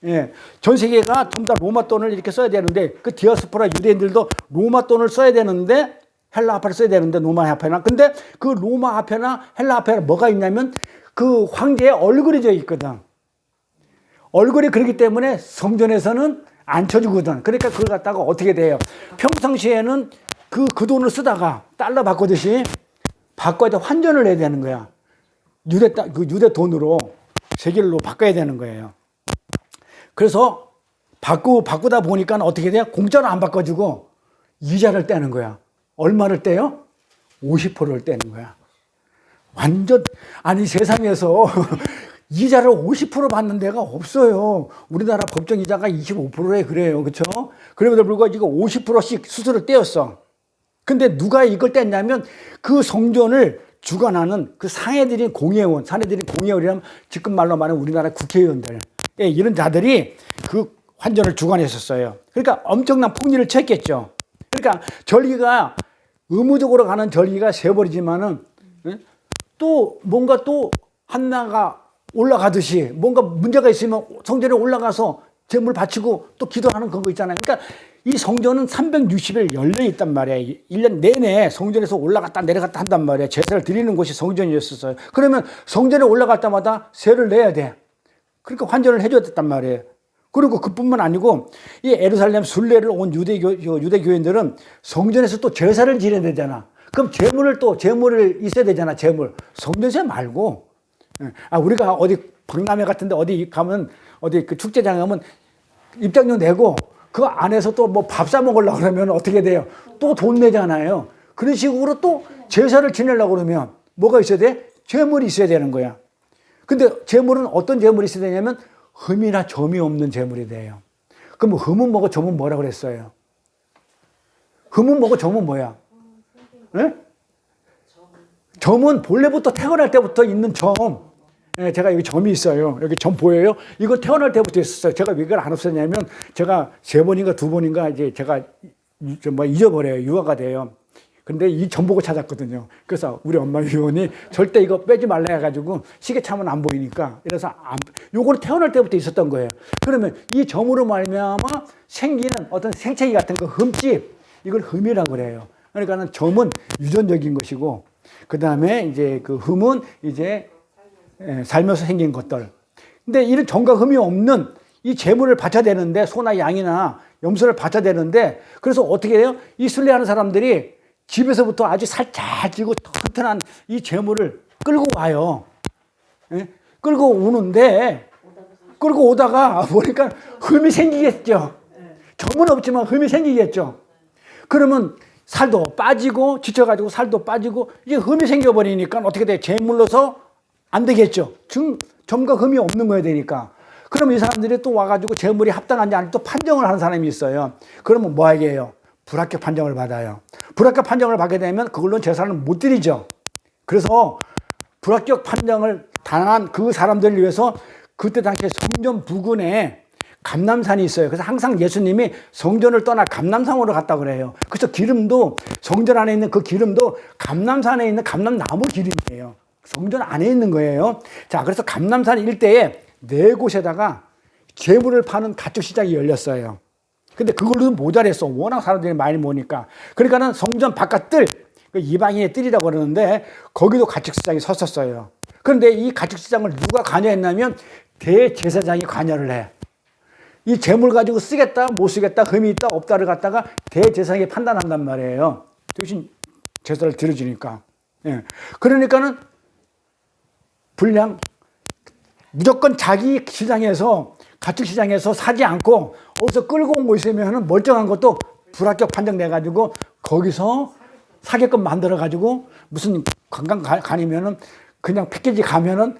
예. 전 세계가 전부 다 로마 돈을 이렇게 써야 되는데 그 디아스포라 유대인들도 로마 돈을 써야 되는데 헬라 화폐를 써야 되는데 로마 화폐나 근데 그 로마 화폐나 헬라 화폐에 뭐가 있냐면 그 황제의 얼굴이 져 있거든. 얼굴이 그렇기 때문에 성전에서는 안 쳐주거든. 그러니까 그걸 갖다가 어떻게 돼요? 평상시에는 그 돈을 쓰다가 달러 바꾸듯이 바꿔야 돼. 환전을 내야 되는 거야. 유대 돈으로 세겔로 바꿔야 되는 거예요. 그래서 바꾸다 보니까 어떻게 돼요? 공짜로 안 바꿔주고 이자를 떼는 거야. 얼마를 떼요? 50%를 떼는 거야. 완전, 아니 세상에서 이자를 50% 받는 데가 없어요. 우리나라 법정 이자가 25%에 그래요. 그렇죠? 그럼에도 불구하고 이거 50%씩 수수료 떼었어. 근데 누가 이걸 뗐냐면 그 성전을 주관하는 그 사내들인 공회원, 사내들인 공회원이라면 지금 말로 말하는 우리나라 국회의원들, 이런 자들이 그 환전을 주관했었어요. 그러니까 엄청난 폭리를 취했겠죠. 그러니까 전리가 의무적으로 가는 전리가 세버리지만은 또 뭔가 또 한나가 올라가듯이 뭔가 문제가 있으면 성전에 올라가서 제물 바치고 또 기도하는 그런 거 있잖아요. 그러니까 이 성전은 360일 열려 있단 말이에요. 1년 내내 성전에서 올라갔다 내려갔다 한단 말이에요. 제사를 드리는 곳이 성전이었어요. 그러면 성전에 올라갈 때마다 세를 내야 돼. 그러니까 환전을 해줘야 됐단 말이에요. 그리고 그뿐만 아니고 이 예루살렘 순례를 온 유대교인들은 성전에서 또 제사를 지내야 되잖아. 그럼 재물을 있어야 되잖아. 재물. 성전세 말고 우리가 어디 박람회 같은데 어디 가면 어디 그 축제장 가면 입장료 내고 그 안에서 또 뭐 밥 사 먹으려고 그러면 어떻게 돼요? 또 돈 내잖아요. 그런 식으로 또 제사를 지내려고 그러면 뭐가 있어야 돼? 제물이 있어야 되는 거야. 근데 제물은 어떤 제물이 있어야 되냐면 흠이나 점이 없는 제물이 돼요. 그럼 흠은 뭐고 점은 뭐라 그랬어요? 흠은 뭐고 점은 뭐야? 네? 점은 본래부터 태어날 때부터 있는 점. 제가 여기 점이 있어요. 여기 점 보여요? 이거 태어날 때부터 있었어요. 제가 왜 이걸 안 없었냐면 제가 3번인가 2번인가 이제 제가 잊어버려요. 유아가 돼요. 근데 이 점 보고 찾았거든요. 그래서 우리 엄마 유언이 절대 이거 빼지 말라 해가지고 시계 차면 안 보이니까 이래서 요거는 태어날 때부터 있었던 거예요. 그러면 이 점으로 말미암아 생기는 어떤 생채기 같은 거 흠집 이걸 흠이라고 그래요. 그러니까는 점은 유전적인 것이고 그 다음에 이제 그 흠은 이제 살면서 생긴 것들. 근데 이런 점과 흠이 없는 이 제물을 바쳐야 되는데 소나 양이나 염소를 바쳐야 되는데 그래서 어떻게 해요? 이 순례하는 사람들이 집에서부터 아주 살짝 찌고 튼튼한 이 제물을 끌고 와요. 끌고 오는데 끌고 오다가 보니까 흠이 생기겠죠. 점은 없지만 흠이 생기겠죠. 그러면 살도 빠지고 지쳐가지고 살도 빠지고 이제 흠이 생겨버리니까 어떻게 돼? 제물로서 안 되겠죠. 점과 흠이 없는 거야 되니까. 그러면 이 사람들이 또 와가지고 제물이 합당한지 아닌지 또 판정을 하는 사람이 있어요. 그러면 뭐 하게 해요? 불합격 판정을 받아요. 불합격 판정을 받게 되면 그걸로 제사를 못 드리죠. 그래서 불합격 판정을 당한 그 사람들을 위해서 그때 당시에 성전 부근에 감람산이 있어요. 그래서 항상 예수님이 성전을 떠나 감람산으로 갔다 그래요. 그래서 기름도 성전 안에 있는 그 기름도 감람산에 있는 감람나무 기름이에요. 성전 안에 있는 거예요. 자, 그래서 감람산 일대에 4곳에다가 제물을 파는 가축 시장이 열렸어요. 근데 그걸로도 모자랬어. 워낙 사람들이 많이 모으니까. 그러니까는 성전 바깥 뜰, 그 이방인의 뜰이라고 그러는데 거기도 가축시장이 섰었어요. 그런데 이 가축시장을 누가 관여했냐면 대제사장이 관여를 해. 이 재물 가지고 쓰겠다, 못 쓰겠다, 흠이 있다, 없다를 갖다가 대제사장이 판단한단 말이에요. 대신 제사를 드려주니까. 예. 그러니까는 불량, 무조건 자기 시장에서 가축시장에서 사지 않고 어디서 끌고 온 거 있으면 멀쩡한 것도 불합격 판정돼가지고 거기서 사게끔 만들어가지고 무슨 관광 가니면은 그냥 패키지 가면은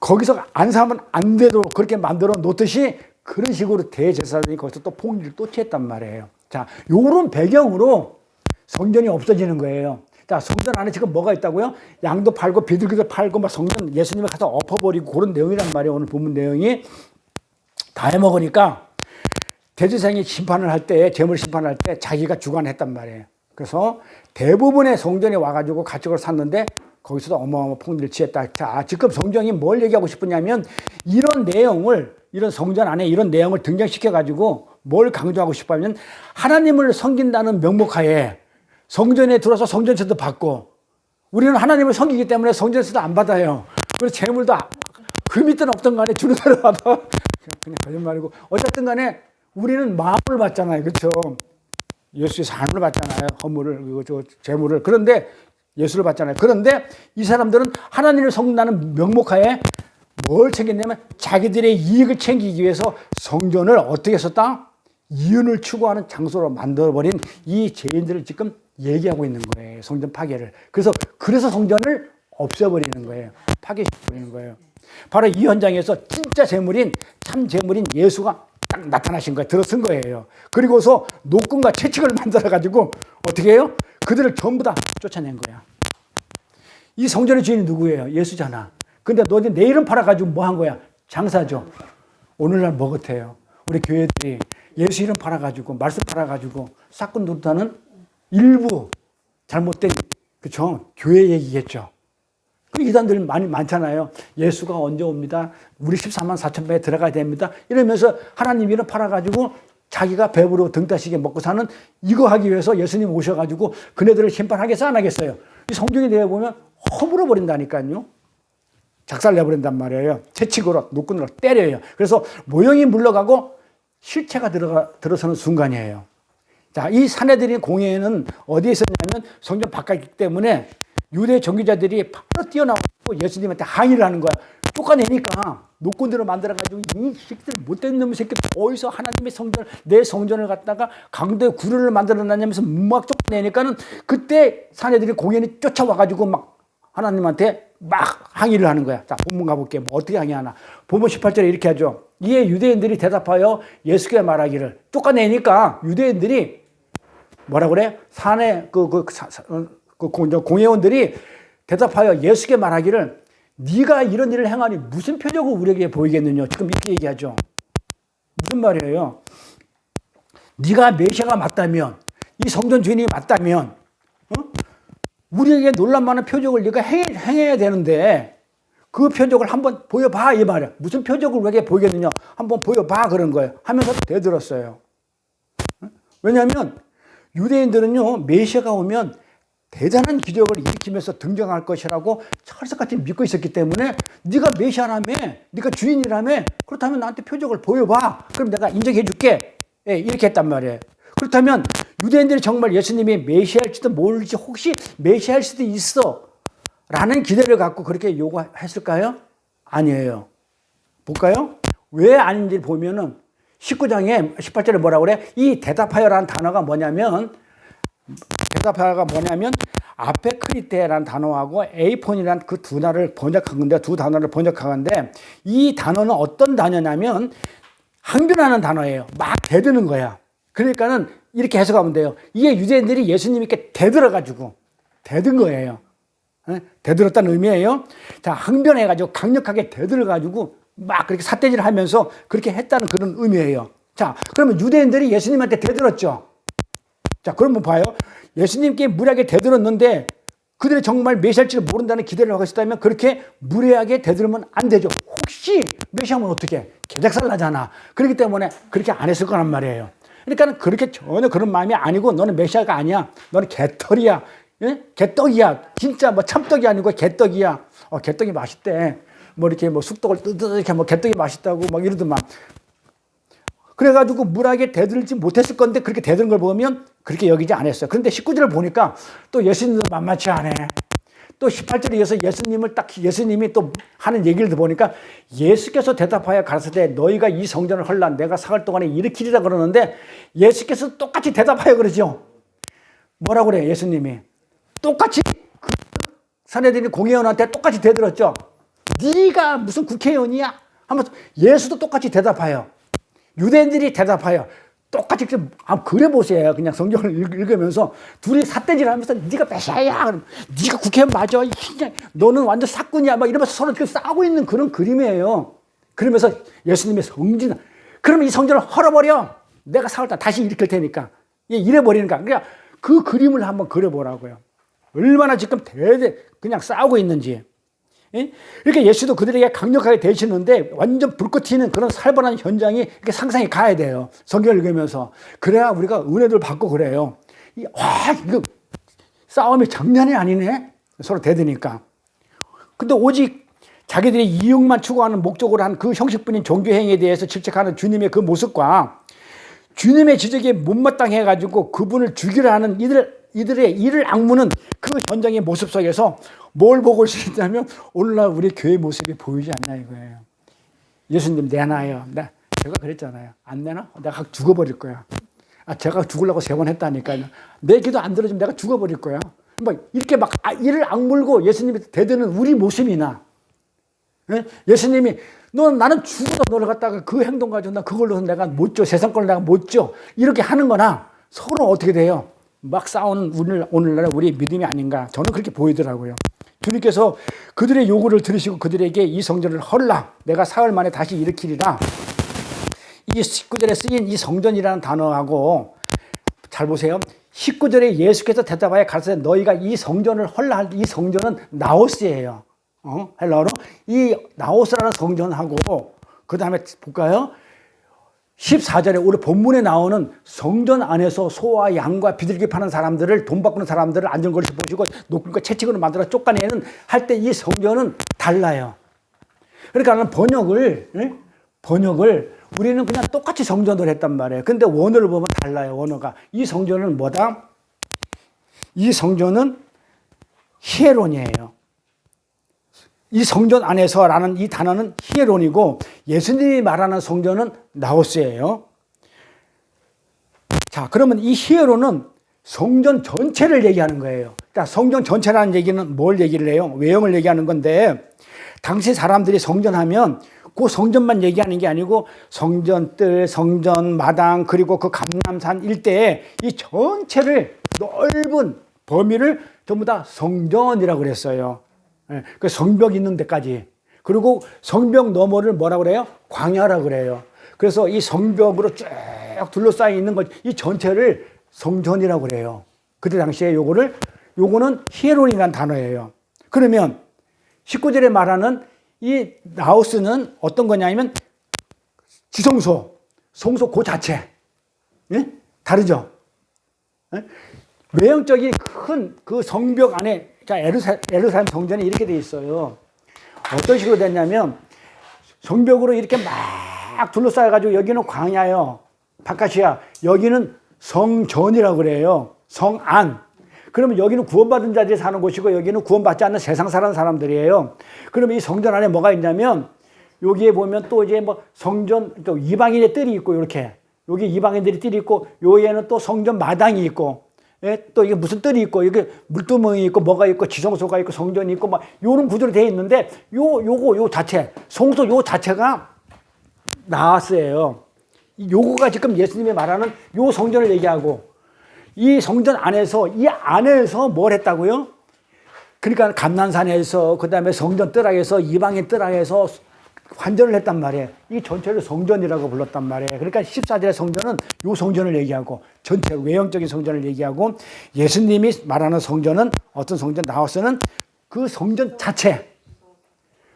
거기서 안 사면 안 되도록 그렇게 만들어 놓듯이 그런 식으로 대제사장이 거기서 또 폭리를 또 취했단 말이에요. 자, 요런 배경으로 성전이 없어지는 거예요. 자, 성전 안에 지금 뭐가 있다고요? 양도 팔고 비둘기도 팔고 막 성전 예수님을 가서 엎어버리고 그런 내용이란 말이에요. 오늘 본문 내용이. 다 해먹으니까 대제사장이 심판을 할 때, 재물 심판을 할 때 자기가 주관했단 말이에요. 그래서 대부분의 성전에 와가지고 가축을 샀는데 거기서도 어마어마한 폭리를 취했다. 자, 지금 성경이 뭘 얘기하고 싶으냐면 이런 내용을, 이런 성전 안에 이런 내용을 등장시켜가지고 뭘 강조하고 싶으면 하나님을 섬긴다는 명목하에 성전에 들어와서 성전세도 받고 우리는 하나님을 섬기기 때문에 성전세도 안 받아요. 그래서 재물도 그 밑은 없던 간에 주는 대로 받아. 그냥 거짓말이고 어쨌든 간에 우리는 마음을 받잖아요. 그렇죠? 예수의 삶을 받잖아요. 허물을, 그리고 저 재물을. 그런데 예수를 받잖아요. 그런데 이 사람들은 하나님을 섬긴다는 명목하에 뭘 챙겼냐면 자기들의 이익을 챙기기 위해서 성전을 어떻게 썼다? 이윤을 추구하는 장소로 만들어버린 이 죄인들을 지금 얘기하고 있는 거예요. 성전 파괴를. 그래서 성전을 없애버리는 거예요. 파괴시켜버리는 거예요. 바로 이 현장에서 진짜 재물인, 참 재물인 예수가 딱 나타나신 거예요. 들어선 거예요. 그리고서 노끈과 채찍을 만들어가지고 어떻게 해요? 그들을 전부 다 쫓아낸 거야. 이 성전의 주인이 누구예요? 예수잖아. 근데 너네 내 이름 팔아가지고 뭐 한 거야? 장사죠. 오늘날 뭐 같아요? 우리 교회들이 예수 이름 팔아가지고, 말씀 팔아가지고, 사건 노릇하는 일부 잘못된, 그쵸? 교회 얘기겠죠. 그 이단들 많잖아요. 예수가 언제 옵니다. 우리 14만 4천 명에 들어가야 됩니다. 이러면서 하나님 이름 팔아가지고 자기가 배부르고 등 따시게 먹고 사는 이거 하기 위해서 예수님 오셔가지고 그네들을 심판하겠어 안 하겠어요? 이 성경에 대해 보면 허물어 버린다니까요. 작살내버린단 말이에요. 채찍으로 노끈으로 때려요. 그래서 모형이 물러가고 실체가 들어서는 순간이에요. 자, 이 사내들의 공예는 어디에 있었냐면 성전 바깥이기 때문에 유대 종교자들이 바로 뛰어나오고 예수님한테 항의를 하는 거야. 쫓아내니까 노꾼들을 만들어가지고 이 새끼들 못된 놈의 새끼들 어디서 하나님의 성전을 내 성전을 갖다가 강도의 구루를 만들어놨냐면서 막 쫓아내니까는 그때 사내들이 공연히 쫓아와가지고 막 하나님한테 막 항의를 하는 거야. 자, 본문 가볼게. 뭐 어떻게 항의하나. 본문 18절에 이렇게 하죠. 이에 유대인들이 대답하여 예수께 말하기를, 쫓아내니까 유대인들이 뭐라 그래? 사내 공회원들이 대답하여 예수께 말하기를, 네가 이런 일을 행하니 무슨 표적을 우리에게 보이겠느냐. 지금 이렇게 얘기하죠. 무슨 말이에요? 네가 메시아가 맞다면, 이 성전 주인이 맞다면, 우리에게 놀랄만한 표적을 네가 행해야 되는데 그 표적을 한번 보여봐, 이 말이야. 무슨 표적을 우리에게 보이겠느냐. 한번 보여봐, 그런 거예요. 하면서 대들었어요. 왜냐하면 유대인들은요, 메시아가 오면 대단한 기적을 일으키면서 등장할 것이라고 철석같이 믿고 있었기 때문에, 네가 메시아라며, 네가 주인이라며, 그렇다면 나한테 표적을 보여봐. 그럼 내가 인정해 줄게. 예, 이렇게 했단 말이에요. 그렇다면 유대인들이 정말 예수님이 메시아일지도 모를지, 혹시 메시아일 수도 있어 라는 기대를 갖고 그렇게 요구했을까요? 아니에요. 볼까요? 왜 아닌지 보면은 19장에 18절에 뭐라고 그래? 이 대답하여라는 단어가 뭐냐면, 앞에 크리테라는 단어하고 에이폰이라는 그 두 단어를 번역한 건데, 두 단어를 번역하는데, 이 단어는 어떤 단어냐면 항변하는 단어예요. 막 대드는 거야. 그러니까는 이렇게 해석하면 돼요. 이게 유대인들이 예수님께 대들어가지고 대든 거예요. 대들었다는 의미예요. 자, 항변해가지고 강력하게 대들어가지고 막 그렇게 삿대질을 하면서 그렇게 했다는 그런 의미예요. 자, 그러면 유대인들이 예수님한테 대들었죠. 자, 그러면 봐요. 예수님께 무례하게 대들었는데 그들이 정말 메시아일지를 모른다는 기대를 하고 있었다면 그렇게 무례하게 대들으면 안 되죠. 혹시 메시아면 어떻게? 개작살 나잖아. 그렇기 때문에 그렇게 안 했을 거란 말이에요. 그러니까 그렇게 전혀 그런 마음이 아니고, 너는 메시아가 아니야. 너는 개털이야. 예? 개떡이야. 진짜 뭐 참떡이 아니고 개떡이야. 개떡이 맛있대. 뭐 이렇게 뭐 쑥떡을 이렇게 뭐 개떡이 맛있다고 막 이러더만. 그래가지고 물하게 대들지 못했을 건데 그렇게 대드는 걸 보면 그렇게 여기지 않았어요. 그런데 19절을 보니까 또 예수님도 만만치 않아. 또 18절에 이어서 예수님이 또 하는 얘기를 보니까, 예수께서 대답하여 가라사대 너희가 이 성전을 헐라 내가 사흘 동안에 일으키리라 그러는데, 예수께서 똑같이 대답하여 그러죠. 뭐라고 그래요? 예수님이 똑같이 그 사내들이 공회원한테 똑같이 대들었죠. 네가 무슨 국회의원이야? 하면서 예수도 똑같이 대답하여, 유대인들이 대답하여 똑같이 그래 보세요. 그냥 성경을 읽으면서 둘이 삿대질하면서 네가 메시아야, 그럼 네가 국회의원 맞아, 너는 완전 사꾼이야, 막 이러면서 서로 싸우고 있는 그런 그림이에요. 그러면서 예수님의 성진, 그러면 이 성전을 헐어버려. 내가 사흘 동안 다시 일으킬 테니까. 이래 버리니까. 그러니까 그 그림을 한번 그려보라고요. 얼마나 지금 그냥 싸우고 있는지. 이렇게 예수도 그들에게 강력하게 대시는데 완전 불꽃 튀는 그런 살벌한 현장이 이렇게 상상이 가야 돼요. 성경을 읽으면서. 그래야 우리가 은혜를 받고 그래요. 이거 싸움이 장난이 아니네. 서로 대드니까. 근데 오직 자기들이 이익만 추구하는 목적으로 한 그 형식뿐인 종교행위에 대해서 질책하는 주님의 그 모습과 주님의 지적에 못마땅해가지고 그분을 죽이려 하는 이들의 이를 악무는 그 현장의 모습 속에서 뭘 보고 있냐면, 오늘날 우리 교회 모습이 보이지 않나 이거예요. 예수님 내놔요. 제가 그랬잖아요. 안 내놔? 내가 죽어버릴 거야. 제가 죽으려고 3번 했다니까요. 내 기도 안 들어주면 내가 죽어버릴 거야. 이렇게 막 이를 악물고 예수님이 대드는 우리 모습이나, 예수님이 나는 죽어도 너를 갖다가 그 행동 가지고 나 그걸로 내가 못 줘. 세상 걸 내가 못 줘. 이렇게 하는 거나 서로 어떻게 돼요? 막 싸우는 오늘날 우리의 믿음이 아닌가. 저는 그렇게 보이더라고요. 주님께서 그들의 요구를 들으시고 그들에게 이 성전을 헐라 내가 사흘 만에 다시 일으키리라. 이 19절에 쓰인 이 성전이라는 단어하고, 잘 보세요. 19절에 예수께서 대답하여 가르치되 너희가 이 성전을 헐라 할 이 성전은 나오스예요. 헬라어로 이 나오스라는 성전하고, 그 다음에 볼까요? 14절에 우리 본문에 나오는 성전 안에서 소와 양과 비둘기 파는 사람들을, 돈 바꾸는 사람들을 안전거리에서 보시고 노끈과 채찍으로 만들어 쫓아내는 할 때 이 성전은 달라요. 그러니까 번역을 우리는 그냥 똑같이 성전을 했단 말이에요. 근데 원어를 보면 달라요. 원어가. 이 성전은 뭐다? 이 성전은 히에론이에요. 이 성전 안에서라는 이 단어는 히에론이고 예수님이 말하는 성전은 나오스예요. 자, 그러면 이 히에론은 성전 전체를 얘기하는 거예요. 그러니까 성전 전체라는 얘기는 뭘 얘기를 해요? 외형을 얘기하는 건데 당시 사람들이 성전하면 그 성전만 얘기하는 게 아니고 성전뜰, 성전 마당 그리고 그 감람산 일대에 이 전체를 넓은 범위를 전부 다 성전이라고 그랬어요. 그 성벽 있는 데까지. 그리고 성벽 너머를 뭐라고 그래요? 광야라고 그래요. 그래서 이 성벽으로 쭉 둘러싸여 있는 것, 이 전체를 성전이라고 그래요. 그때 당시에 요거는 히에론이라는 단어예요. 그러면 19절에 말하는 이 나우스는 어떤 거냐면 지성소, 성소 그 자체. 예? 다르죠? 예? 외형적인 큰 그 성벽 안에, 자, 예루살렘 성전이 이렇게 돼 있어요. 어떤 식으로 됐냐면 성벽으로 이렇게 막 둘러싸여가지고 여기는 광야요. 바깥이야. 여기는 성전이라고 그래요. 성안. 그러면 여기는 구원받은 자들이 사는 곳이고 여기는 구원받지 않는 세상 사는 사람들이에요. 그러면 이 성전 안에 뭐가 있냐면 여기에 보면 또 이제 뭐 성전, 또 이방인의 뜰이 있고 이렇게. 여기 이방인들이 뜰이 있고 여기에는 또 성전 마당이 있고 예? 또 이게 무슨 뜰이 있고 이게 물두멍이 있고 뭐가 있고 지성소가 있고 성전이 있고 막 요런 구조로 되어 있는데 요 자체, 성소 요 자체가 나왔어요. 요거가 지금 예수님이 말하는 요 성전을 얘기하고 이 성전 안에서 이 안에서 뭘 했다고요? 그러니까 감난산에서 그다음에 성전 뜰락에서 이방인 뜰락에서 환전을 했단 말이에요. 이 전체를 성전이라고 불렀단 말이에요. 그러니까 14절의 성전은 요 성전을 얘기하고 전체 외형적인 성전을 얘기하고 예수님이 말하는 성전은 어떤 성전 나와서는 그 성전 자체.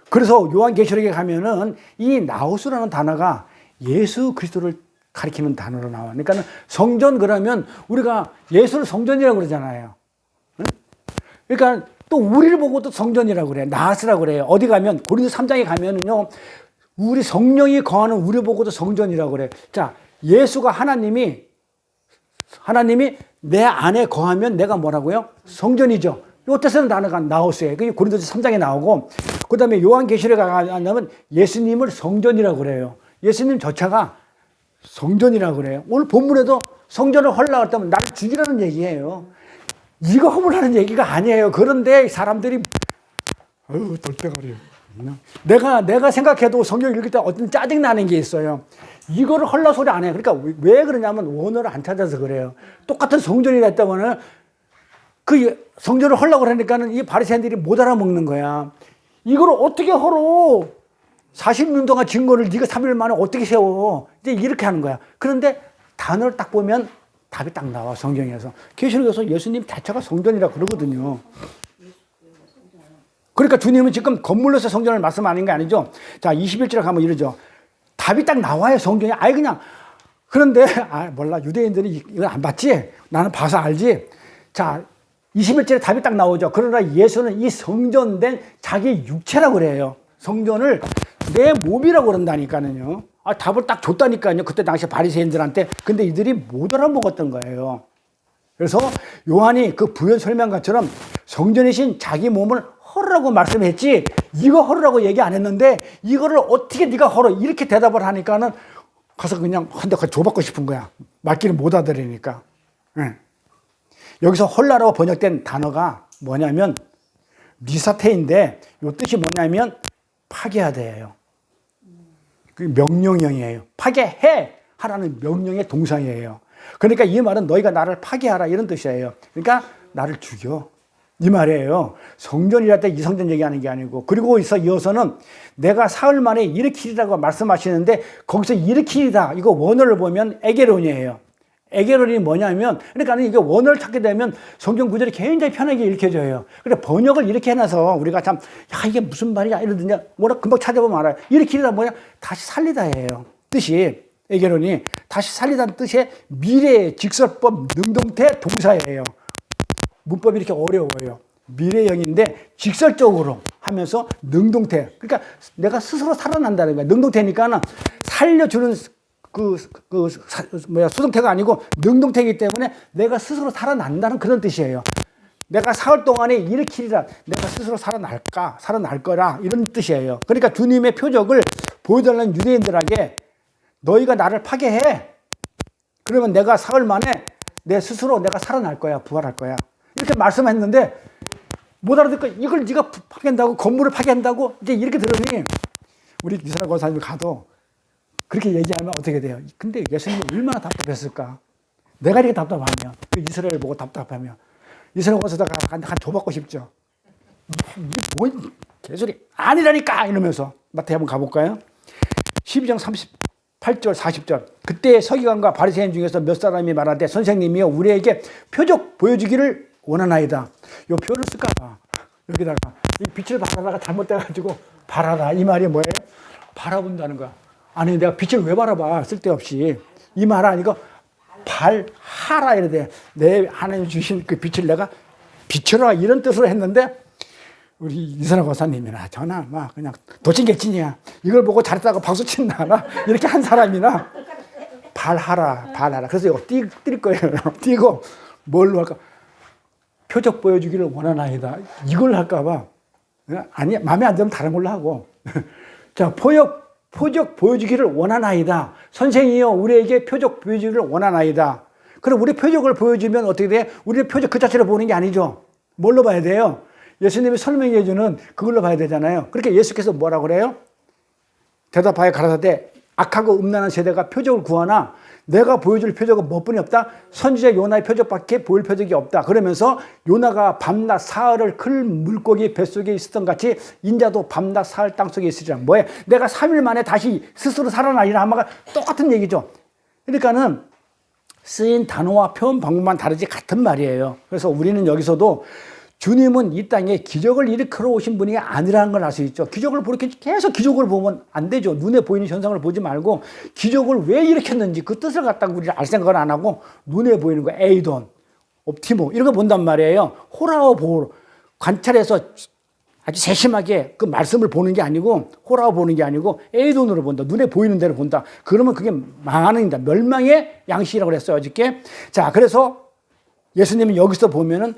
그래서 요한계시록에 가면은 이 나우스라는 단어가 예수 그리스도를 가리키는 단어로 나와요. 그러니까 성전 그러면 우리가 예수를 성전이라고 그러잖아요. 그러니까 또 우리를 보고도 성전이라고 그래요. 나스라고 그래요. 어디 가면 고린도 3장에 가면은요. 우리 성령이 거하는 우리 보고도 성전이라고 그래요. 자, 예수가 하나님이 내 안에 거하면 내가 뭐라고요? 성전이죠. 이때 쓰는 단어가 나오스예요. 그게 고린도서 3장에 나오고 그다음에 요한계시록에 가면 예수님을 성전이라고 그래요. 예수님 저차가 성전이라고 그래요. 오늘 본문에도 성전을 헐라고 했다면 나를 죽이라는 얘기예요. 이거 허물하는 얘기가 아니에요. 그런데 사람들이 돌대가리요. 내가 생각해도 성경 읽을 때 어떤 짜증 나는 게 있어요. 이거를 헐라 소리 안 해요. 그러니까 왜 그러냐면 원어를 안 찾아서 그래요. 똑같은 성전이 됐다면은 그 성전을 헐라고 그러니까는 이 바리새인들이 못 알아먹는 거야. 이걸 어떻게 헐어? 40년 동안 증거를 네가 3일 만에 어떻게 세워? 이제 이렇게 하는 거야. 그런데 단어를 딱 보면 답이 딱 나와, 성경에서. 계시록에서 예수님 자체가 성전이라고 그러거든요. 그러니까 주님은 지금 건물로서 성전을 말씀하는 게 아니죠. 자, 21절에 가면 이러죠. 답이 딱 나와요, 성경에. 아예 그냥. 그런데, 몰라. 유대인들이 이걸 안 봤지? 나는 봐서 알지? 자, 21절에 답이 딱 나오죠. 그러나 예수는 이 성전된 자기 육체라고 그래요. 성전을 내 몸이라고 그런다니까요. 답을 딱 줬다니까요. 그때 당시 바리새인들한테. 근데 이들이 못 알아먹었던 거예요. 그래서 요한이 그 부연 설명가처럼 성전이신 자기 몸을 헐으라고 말씀했지 이거 헐으라고 얘기 안 했는데 이거를 어떻게 네가 헐어 이렇게 대답을 하니까는 가서 그냥 한 대 줘받고 싶은 거야. 말귀를 못 알아들으니까. 네. 여기서 헐라라고 번역된 단어가 뭐냐면 미사테인데 이 뜻이 뭐냐면 파괴하다예요. 그 명령형이에요. 파괴해 하라는 명령의 동상이에요. 그러니까 이 말은 너희가 나를 파괴하라 이런 뜻이에요. 그러니까 나를 죽여 이 말이에요. 성전이랄 때 이 성전 얘기하는 게 아니고 그리고 이어서는 내가 사흘 만에 일으키리라고 말씀하시는데 거기서 일으키리다 이거 원어를 보면 에게론이에요. 에게론이 뭐냐면 그러니까 이게 원어를 찾게 되면 성경 구절이 굉장히 편하게 읽혀져요. 그래 번역을 이렇게 해놔서 우리가 참 이게 무슨 말이야 이러더니 뭐라 금방 찾아보면 알아요. 일으키리다 뭐냐 다시 살리다예요. 뜻이 에게론이 다시 살리다는 뜻의 미래 직설법 능동태 동사예요. 문법이 이렇게 어려워요. 미래형인데 직설적으로 하면서 능동태. 그러니까 내가 스스로 살아난다는 거야. 능동태니까는 살려주는 수동태가 아니고 능동태이기 때문에 내가 스스로 살아난다는 그런 뜻이에요. 내가 사흘 동안에 일으키리라. 내가 스스로 살아날 거라. 이런 뜻이에요. 그러니까 주님의 표적을 보여달라는 유대인들에게 너희가 나를 파괴해. 그러면 내가 사흘 만에 내 스스로 내가 살아날 거야. 부활할 거야. 이렇게 말씀했는데 못 알아듣고 이걸 네가 파괴한다고, 건물을 파괴한다고 이제 이렇게 들으니 우리 이스라엘 권사님이 가도 그렇게 얘기하면 어떻게 돼요? 근데 예수님이 얼마나 답답했을까? 내가 이렇게 답답하면, 그 이스라엘 보고 답답하면 이스라엘 권사다가 한 줘받고 싶죠. 이게 뭔 개소리 아니라니까 이러면서 마태에 한번 가볼까요? 12장 38절 40절. 그때 서기관과 바리새인 중에서 몇 사람이 말하되 선생님이여 우리에게 표적 보여주기를 원하나이다. 요 표를 쓸까 봐 여기다가 이 빛을 바라다가 잘못돼가지고 바라라 이 말이 뭐예요? 바라본다는 거야. 아니 내가 빛을 왜 바라봐? 쓸데없이 이 말 아니고 발하라 이래 돼. 내 하나님 주신 그 빛을 내가 비춰라 이런 뜻으로 했는데 우리 이선화 권사님이나 저나 막 그냥 도찐개찐이야. 이걸 보고 잘했다고 박수 친다 이렇게 한 사람이나 발하라. 그래서 이거 뛸 거예요. 띄고 뭘로 할까? 표적 보여주기를 원하나이다. 이걸 할까 봐. 아니 마음에 안 들면 다른 걸로 하고. 자, 표적 보여주기를 원하나이다. 선생이여 우리에게 표적 보여주기를 원하나이다. 그럼 우리 표적을 보여주면 어떻게 돼? 우리는 표적 그 자체로 보는 게 아니죠. 뭘로 봐야 돼요? 예수님이 설명해 주는 그걸로 봐야 되잖아요. 그렇게 예수께서 뭐라고 그래요? 대답하여 가라사대 악하고 음란한 세대가 표적을 구하나 내가 보여줄 표적은 뭐뿐이 없다? 선지자 요나의 표적밖에 보일 표적이 없다. 그러면서 요나가 밤낮 사흘을 큰 물고기 뱃속에 있었던 같이 인자도 밤낮 사흘 땅속에 있으리라. 뭐예요? 내가 3일 만에 다시 스스로 살아나리라 하면 똑같은 얘기죠. 그러니까는 쓰인 단어와 표현 방법만 다르지 같은 말이에요. 그래서 우리는 여기서도 주님은 이 땅에 기적을 일으키러 오신 분이 아니라는 걸 알 수 있죠. 기적을 이렇게 계속 기적을 보면 안 되죠. 눈에 보이는 현상을 보지 말고 기적을 왜 일으켰는지 그 뜻을 갖다가 우리가 알 생각을 안 하고 눈에 보이는 거 에이돈, 옵티모 이런 거 본단 말이에요. 호라오 보로 관찰해서 아주 세심하게 그 말씀을 보는 게 아니고 호라오 보는 게 아니고 에이돈으로 본다. 눈에 보이는 대로 본다. 그러면 그게 망하는 겁니다. 멸망의 양식이라고 그랬어요. 어저께. 자, 그래서 예수님은 여기서 보면은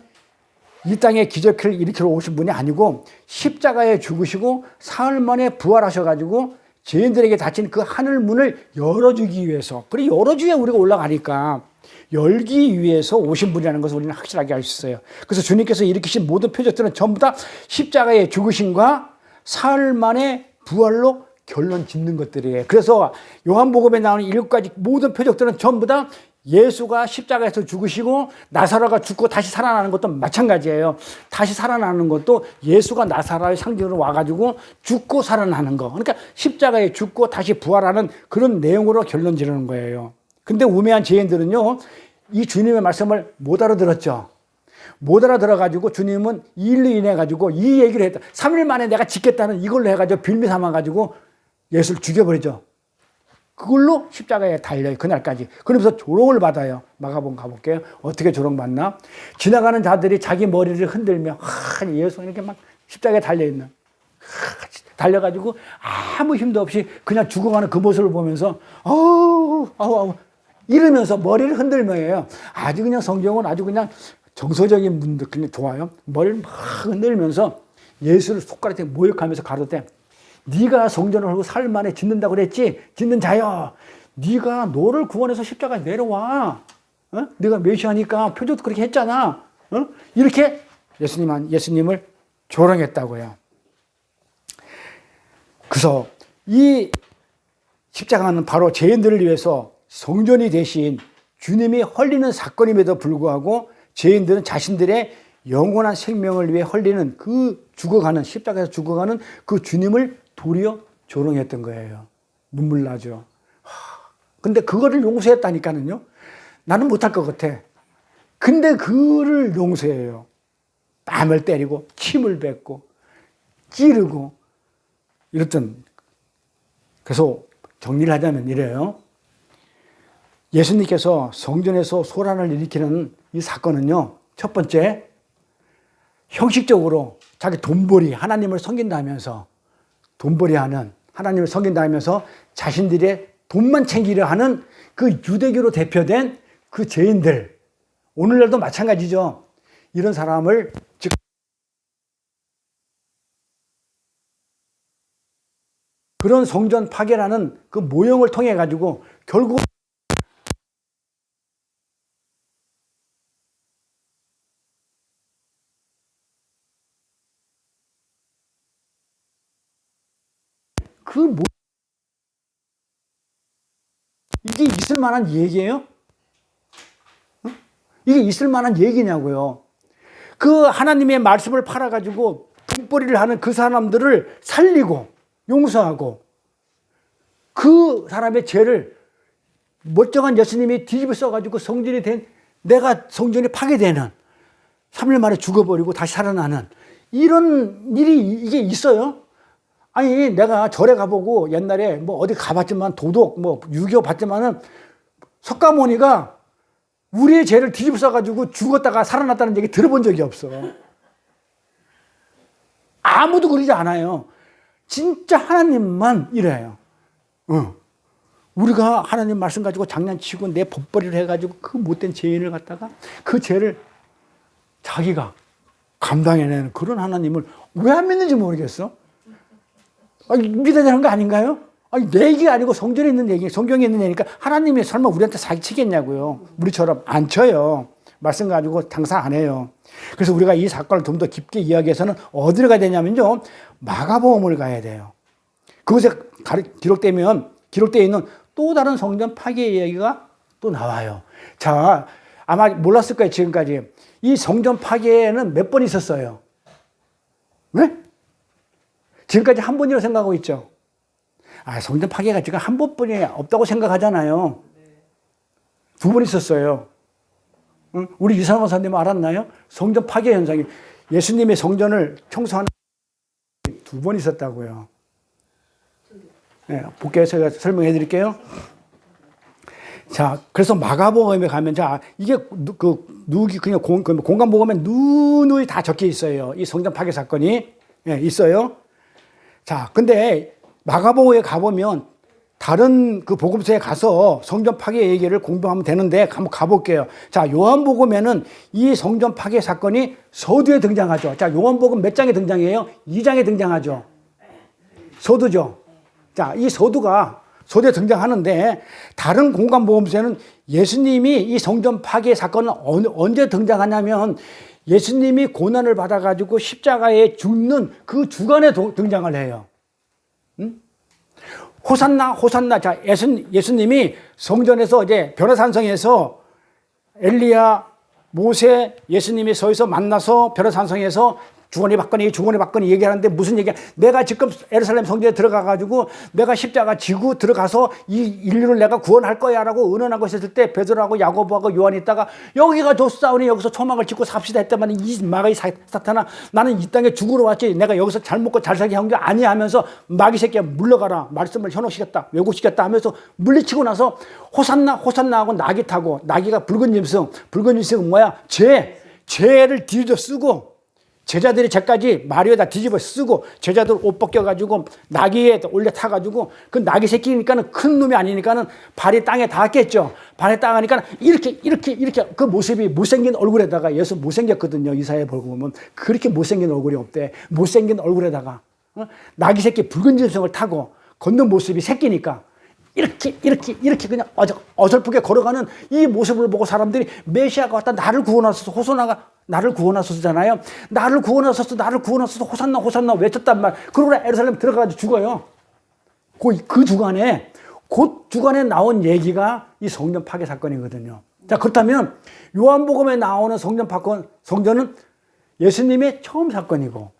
이 땅에 기적을 일으키러 오신 분이 아니고 십자가에 죽으시고 사흘 만에 부활하셔가지고 죄인들에게 닫힌 그 하늘 문을 열어주기 위해서, 그리고 열어주야 우리가 올라가니까 열기 위해서 오신 분이라는 것을 우리는 확실하게 알 수 있어요. 그래서 주님께서 일으키신 모든 표적들은 전부 다 십자가의 죽으심과 사흘 만에 부활로 결론 짓는 것들이에요. 그래서 요한복음에 나오는 7가지 모든 표적들은 전부 다 예수가 십자가에서 죽으시고 나사로가 죽고 다시 살아나는 것도 마찬가지예요. 다시 살아나는 것도 예수가 나사로의 상징으로 와가지고 죽고 살아나는 거. 그러니까 십자가에 죽고 다시 부활하는 그런 내용으로 결론 지르는 거예요. 근데 우매한 죄인들은요, 이 주님의 말씀을 못 알아들었죠. 못 알아들어가지고 주님은 이 일로 인해가지고 이 얘기를 했다. 3일 만에 내가 짓겠다는 이걸로 해가지고 빌미 삼아가지고 예수를 죽여버리죠. 그걸로 십자가에 달려요. 그날까지. 그러면서 조롱을 받아요. 마가복음 가볼게요. 어떻게 조롱받나? 지나가는 자들이 자기 머리를 흔들며 예수 이렇게 막 십자가에 달려있는 달려가지고 아무 힘도 없이 그냥 죽어가는 그 모습을 보면서 아우 이러면서 머리를 흔들며요. 아주 그냥 성경은 아주 그냥 정서적인 분들 그냥 좋아요. 머리를 막 흔들면서 예수를 손가락에 모욕하면서 가로되 네가 성전을 헐고 사흘 만에 짓는다고 그랬지? 짓는 자여, 네가 너를 구원해서 십자가에 내려와. 네가 메시아니까 표적도 그렇게 했잖아. 이렇게 예수님을 조롱했다고요. 그래서 이 십자가는 바로 죄인들을 위해서 성전이 대신 주님이 헐리는 사건임에도 불구하고 죄인들은 자신들의 영원한 생명을 위해 헐리는 그 죽어가는 십자가에서 죽어가는 그 주님을 도리어 조롱했던 거예요. 눈물 나죠. 근데 그거를 용서했다니까는요. 나는 못할 것 같아. 근데 그를 용서해요. 뺨을 때리고 침을 뱉고 찌르고 이랬던. 그래서 정리를 하자면 이래요. 예수님께서 성전에서 소란을 일으키는 이 사건은요, 첫 번째 형식적으로 자기 돈벌이 하나님을 섬긴다면서 돈벌이하는 하나님을 섬긴다면서 자신들의 돈만 챙기려 하는 그 유대교로 대표된 그 죄인들, 오늘날도 마찬가지죠. 이런 사람을 즉 그런 성전 파괴라는 그 모형을 통해 가지고 결국 이게 있을 만한 얘기예요? 이게 있을 만한 얘기냐고요. 그 하나님의 말씀을 팔아가지고 돈벌이를 하는 그 사람들을 살리고 용서하고 그 사람의 죄를 멀쩡한 예수님이 뒤집어 써가지고 성전이 된 내가 성전이 파괴되는 3일 만에 죽어버리고 다시 살아나는 이런 일이 이게 있어요? 아니 내가 절에 가보고 옛날에 뭐 어디 가봤지만 도덕 뭐 유교 봤지만은 석가모니가 우리의 죄를 뒤집어 써가지고 죽었다가 살아났다는 얘기 들어본 적이 없어. 아무도 그러지 않아요. 진짜 하나님만 이래요. 우리가 하나님 말씀 가지고 장난치고 내 법벌이를 해가지고 그 못된 죄인을 갖다가 그 죄를 자기가 감당해내는 그런 하나님을 왜 안 믿는지 모르겠어. 아니, 믿어야 되는 거 아닌가요? 아니, 내 얘기가 아니고 성전에 있는 얘기, 성경에 있는 얘기니까 하나님이 설마 우리한테 사기치겠냐고요. 우리처럼 안 쳐요. 말씀 가지고 장사 안 해요. 그래서 우리가 이 사건을 좀 더 깊게 이야기해서는 어디를 가야 되냐면요. 마가복음을 가야 돼요. 그것에 기록되어 있는 또 다른 성전 파괴 이야기가 또 나와요. 자, 아마 몰랐을 거예요, 지금까지. 이 성전 파괴는 몇 번 있었어요? 네? 지금까지 한 번이라고 생각하고 있죠. 성전 파괴가 지금 한 번뿐이 없다고 생각하잖아요. 2번 있었어요. 응? 우리 이상원 선생님 알았나요? 성전 파괴 현상이 예수님의 성전을 청소하는 2번 있었다고요. 네, 볼게요. 제가 설명해 드릴게요. 자, 그래서 마가복음에 가면, 자, 이게 그냥 공간복음에 누누이 다 적혀 있어요. 이 성전 파괴 사건이. 예, 있어요. 자, 근데 마가복음에 가보면 다른 그 복음서에 가서 성전 파괴 얘기를 공부하면 되는데 한번 가볼게요. 자, 요한복음에는 이 성전 파괴 사건이 서두에 등장하죠. 자, 요한복음 몇 장에 등장해요? 2장에 등장하죠. 서두죠. 자, 이 서두에 등장하는데 다른 공간복음서에는 예수님이 이 성전 파괴 사건은 언제 등장하냐면 예수님이 고난을 받아가지고 십자가에 죽는 그 주간에 등장을 해요. 응? 호산나, 호산나. 자, 예수님이 성전에서 이제 벼라산성에서 엘리야, 모세, 예수님이 서에서 만나서 벼라산성에서 주거니 받거니 얘기하는데 무슨 얘기야? 내가 지금 예루살렘 성전에 들어가가지고 내가 십자가 지고 들어가서 이 인류를 내가 구원할 거야라고 은언하고 있었을 때 베드로하고 야고보하고 요한이 있다가 여기가 좋사오니 여기서 초막을 짓고 삽시다 했더만 이 마귀 사탄아 나는 이 땅에 죽으러 왔지 내가 여기서 잘 먹고 잘 살게 한 게 아니야 하면서 마귀 새끼야 물러가라 말씀을 현혹시켰다 왜곡시켰다 하면서 물리치고 나서 호산나 호산나 하고 나귀 타고 나귀가 붉은 짐승은 뭐야? 죄를 뒤져 쓰고 제자들이 죄까지 마리에다 뒤집어 쓰고 제자들 옷 벗겨가지고 나귀에 올려 타가지고 그 나귀 새끼니까는 큰 놈이 아니니까는 발이 땅에 닿았겠죠. 발에 닿으니까 이렇게 그 모습이 못생긴 얼굴에다가 예수 못생겼거든요. 이사야 보면 그렇게 못생긴 얼굴이 없대. 못생긴 얼굴에다가 나귀 새끼 붉은 짐승을 타고 걷는 모습이 새끼니까 이렇게 그냥 어설프게 걸어가는 이 모습을 보고 사람들이 메시아가 왔다 나를 구원하소서 호소나가 나를 구원하소서잖아요. 나를 구원하소서 호산나 외쳤단 말. 그러고 예루살렘 들어가가지고 죽어요. 그 주간에 나온 얘기가 이 성전 파괴 사건이거든요. 자, 그렇다면 요한복음에 나오는 성전은 예수님의 처음 사건이고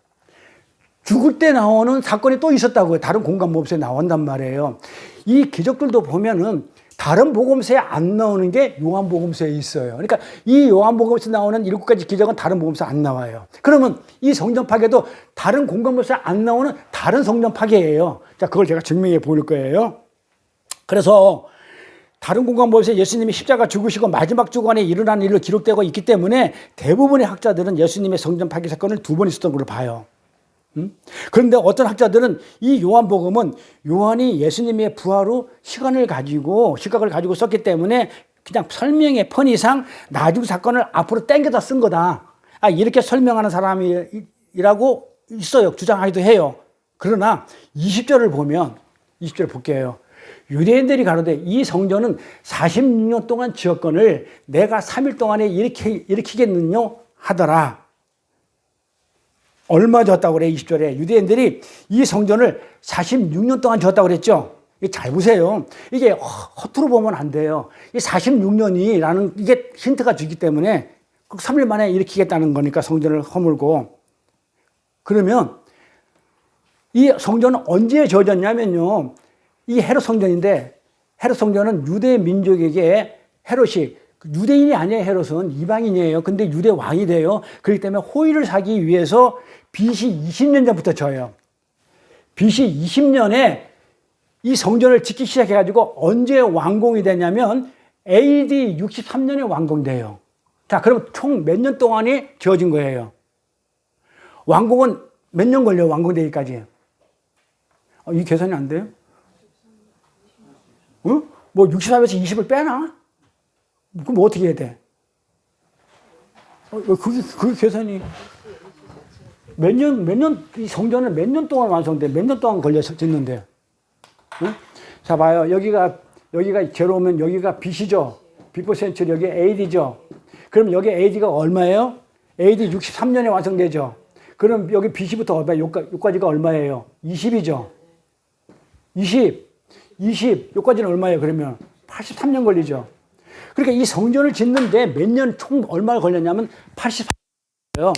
죽을 때 나오는 사건이 또 있었다고요. 다른 공간복음서에 나온단 말이에요. 이 기적들도 보면은 다른 복음서에 안 나오는 게 요한복음서에 있어요. 그러니까 이 요한복음서에 나오는 7가지 기적은 다른 복음서에 안 나와요. 그러면 이 성전 파괴도 다른 공간복음서에 안 나오는 다른 성전 파괴예요. 자, 그걸 제가 증명해 보일 거예요. 그래서 다른 공간복음서에 예수님이 십자가 죽으시고 마지막 주간에 일어난 일로 기록되고 있기 때문에 대부분의 학자들은 예수님의 성전 파괴 사건을 2번 있었던 걸로 봐요. 그런데 어떤 학자들은 이 요한복음은 요한이 예수님의 부활 후 시각을 가지고 썼기 때문에 그냥 설명의 편의상 나중 사건을 앞으로 당겨다 쓴 거다. 이렇게 설명하는 사람이라고 있어요. 주장하기도 해요. 그러나 20절을 보면 20절 볼게요. 유대인들이 가로되 이 성전은 46년 동안 지었건을 내가 3일 동안에 일으키겠느냐 하더라. 얼마 지었다고 그래? 20절에 유대인들이 이 성전을 46년 동안 지었다고 그랬죠. 잘 보세요. 이게 허투루 보면 안 돼요. 이 46년이라는 이게 힌트가 주기 때문에 3일 만에 일으키겠다는 거니까 성전을 허물고. 그러면 이 성전은 언제 지어졌냐면요. 이 헤롯 성전인데 헤롯 성전은 유대 민족에게 헤롯이 유대인이 아니에요. 헤롯은 이방인이에요. 근데 유대 왕이 돼요. 그렇기 때문에 호의를 사기 위해서 BC 20년 전부터 져요. BC 20년에 이 성전을 짓기 시작해가지고 언제 완공이 되냐면 AD 63년에 완공돼요. 자, 그럼 총 몇 년 동안이 지어진 거예요? 완공은 몇 년 걸려요? 완공되기까지. 이 계산이 안 돼요? 뭐 64에서 20을 빼나? 그럼 어떻게 해야 돼? 그게 계산이 이 성전은 몇 년 동안 완성돼? 몇 년 동안 걸려서 짓는데? 응? 자, 봐요. 여기가 제로면 여기가 BC죠. 비포 센츄리, 여기 AD죠. 그럼 여기 AD가 얼마예요? AD 63년에 완성되죠. 그럼 여기 BC부터 얼마, 여기까지가 얼마예요? 20이죠. 20, 여기까지는 얼마예요? 그러면 83년 걸리죠. 그러니까 이 성전을 짓는데 몇 년 총 얼마나 걸렸냐면 83년이에요.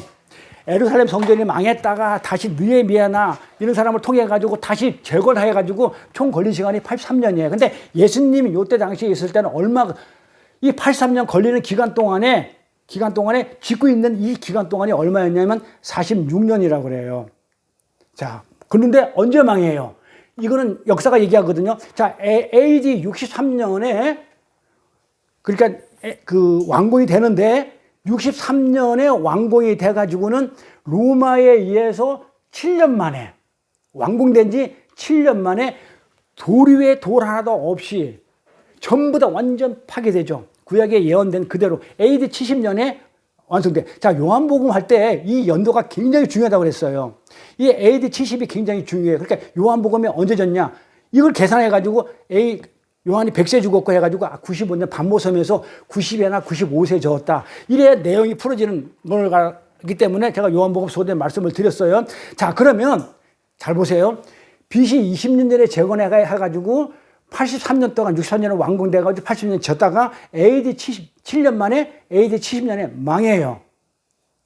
예루살렘 성전이 망했다가 다시 느헤미야나 이런 사람을 통해 가지고 다시 재건을 해 가지고 총 걸린 시간이 83년이에요. 근데 예수님이 이때 당시에 있을 때는 이 83년 걸리는 기간 동안에 짓고 있는 이 기간 동안이 얼마였냐면 46년이라고 그래요. 자, 그런데 언제 망해요? 이거는 역사가 얘기하거든요. 자, AD 63년에 그러니까 그 완공이 되는데 63년에 완공이 돼가지고는 로마에 의해서 7년 만에 완공된 지 7년 만에 돌 위에 돌 하나도 없이 전부 다 완전 파괴되죠. 구약에 예언된 그대로 AD 70년에 완성돼. 자, 요한복음 할 때 이 연도가 굉장히 중요하다고 그랬어요. 이 AD 70이 굉장히 중요해요. 그러니까 요한복음이 언제 졌냐? 이걸 계산해가지고 요한이 100세 죽었고 해가지고 95년 반모섬에서 90에나 95세 저었다. 이래 내용이 풀어지는 거기 때문에 제가 요한복음 소대 말씀을 드렸어요. 자, 그러면 잘 보세요. BC 20년 전에 재건해가지고 83년 동안 63년에 완공돼가지고 80년 졌다가 AD 7년 만에 AD 70년에 망해요.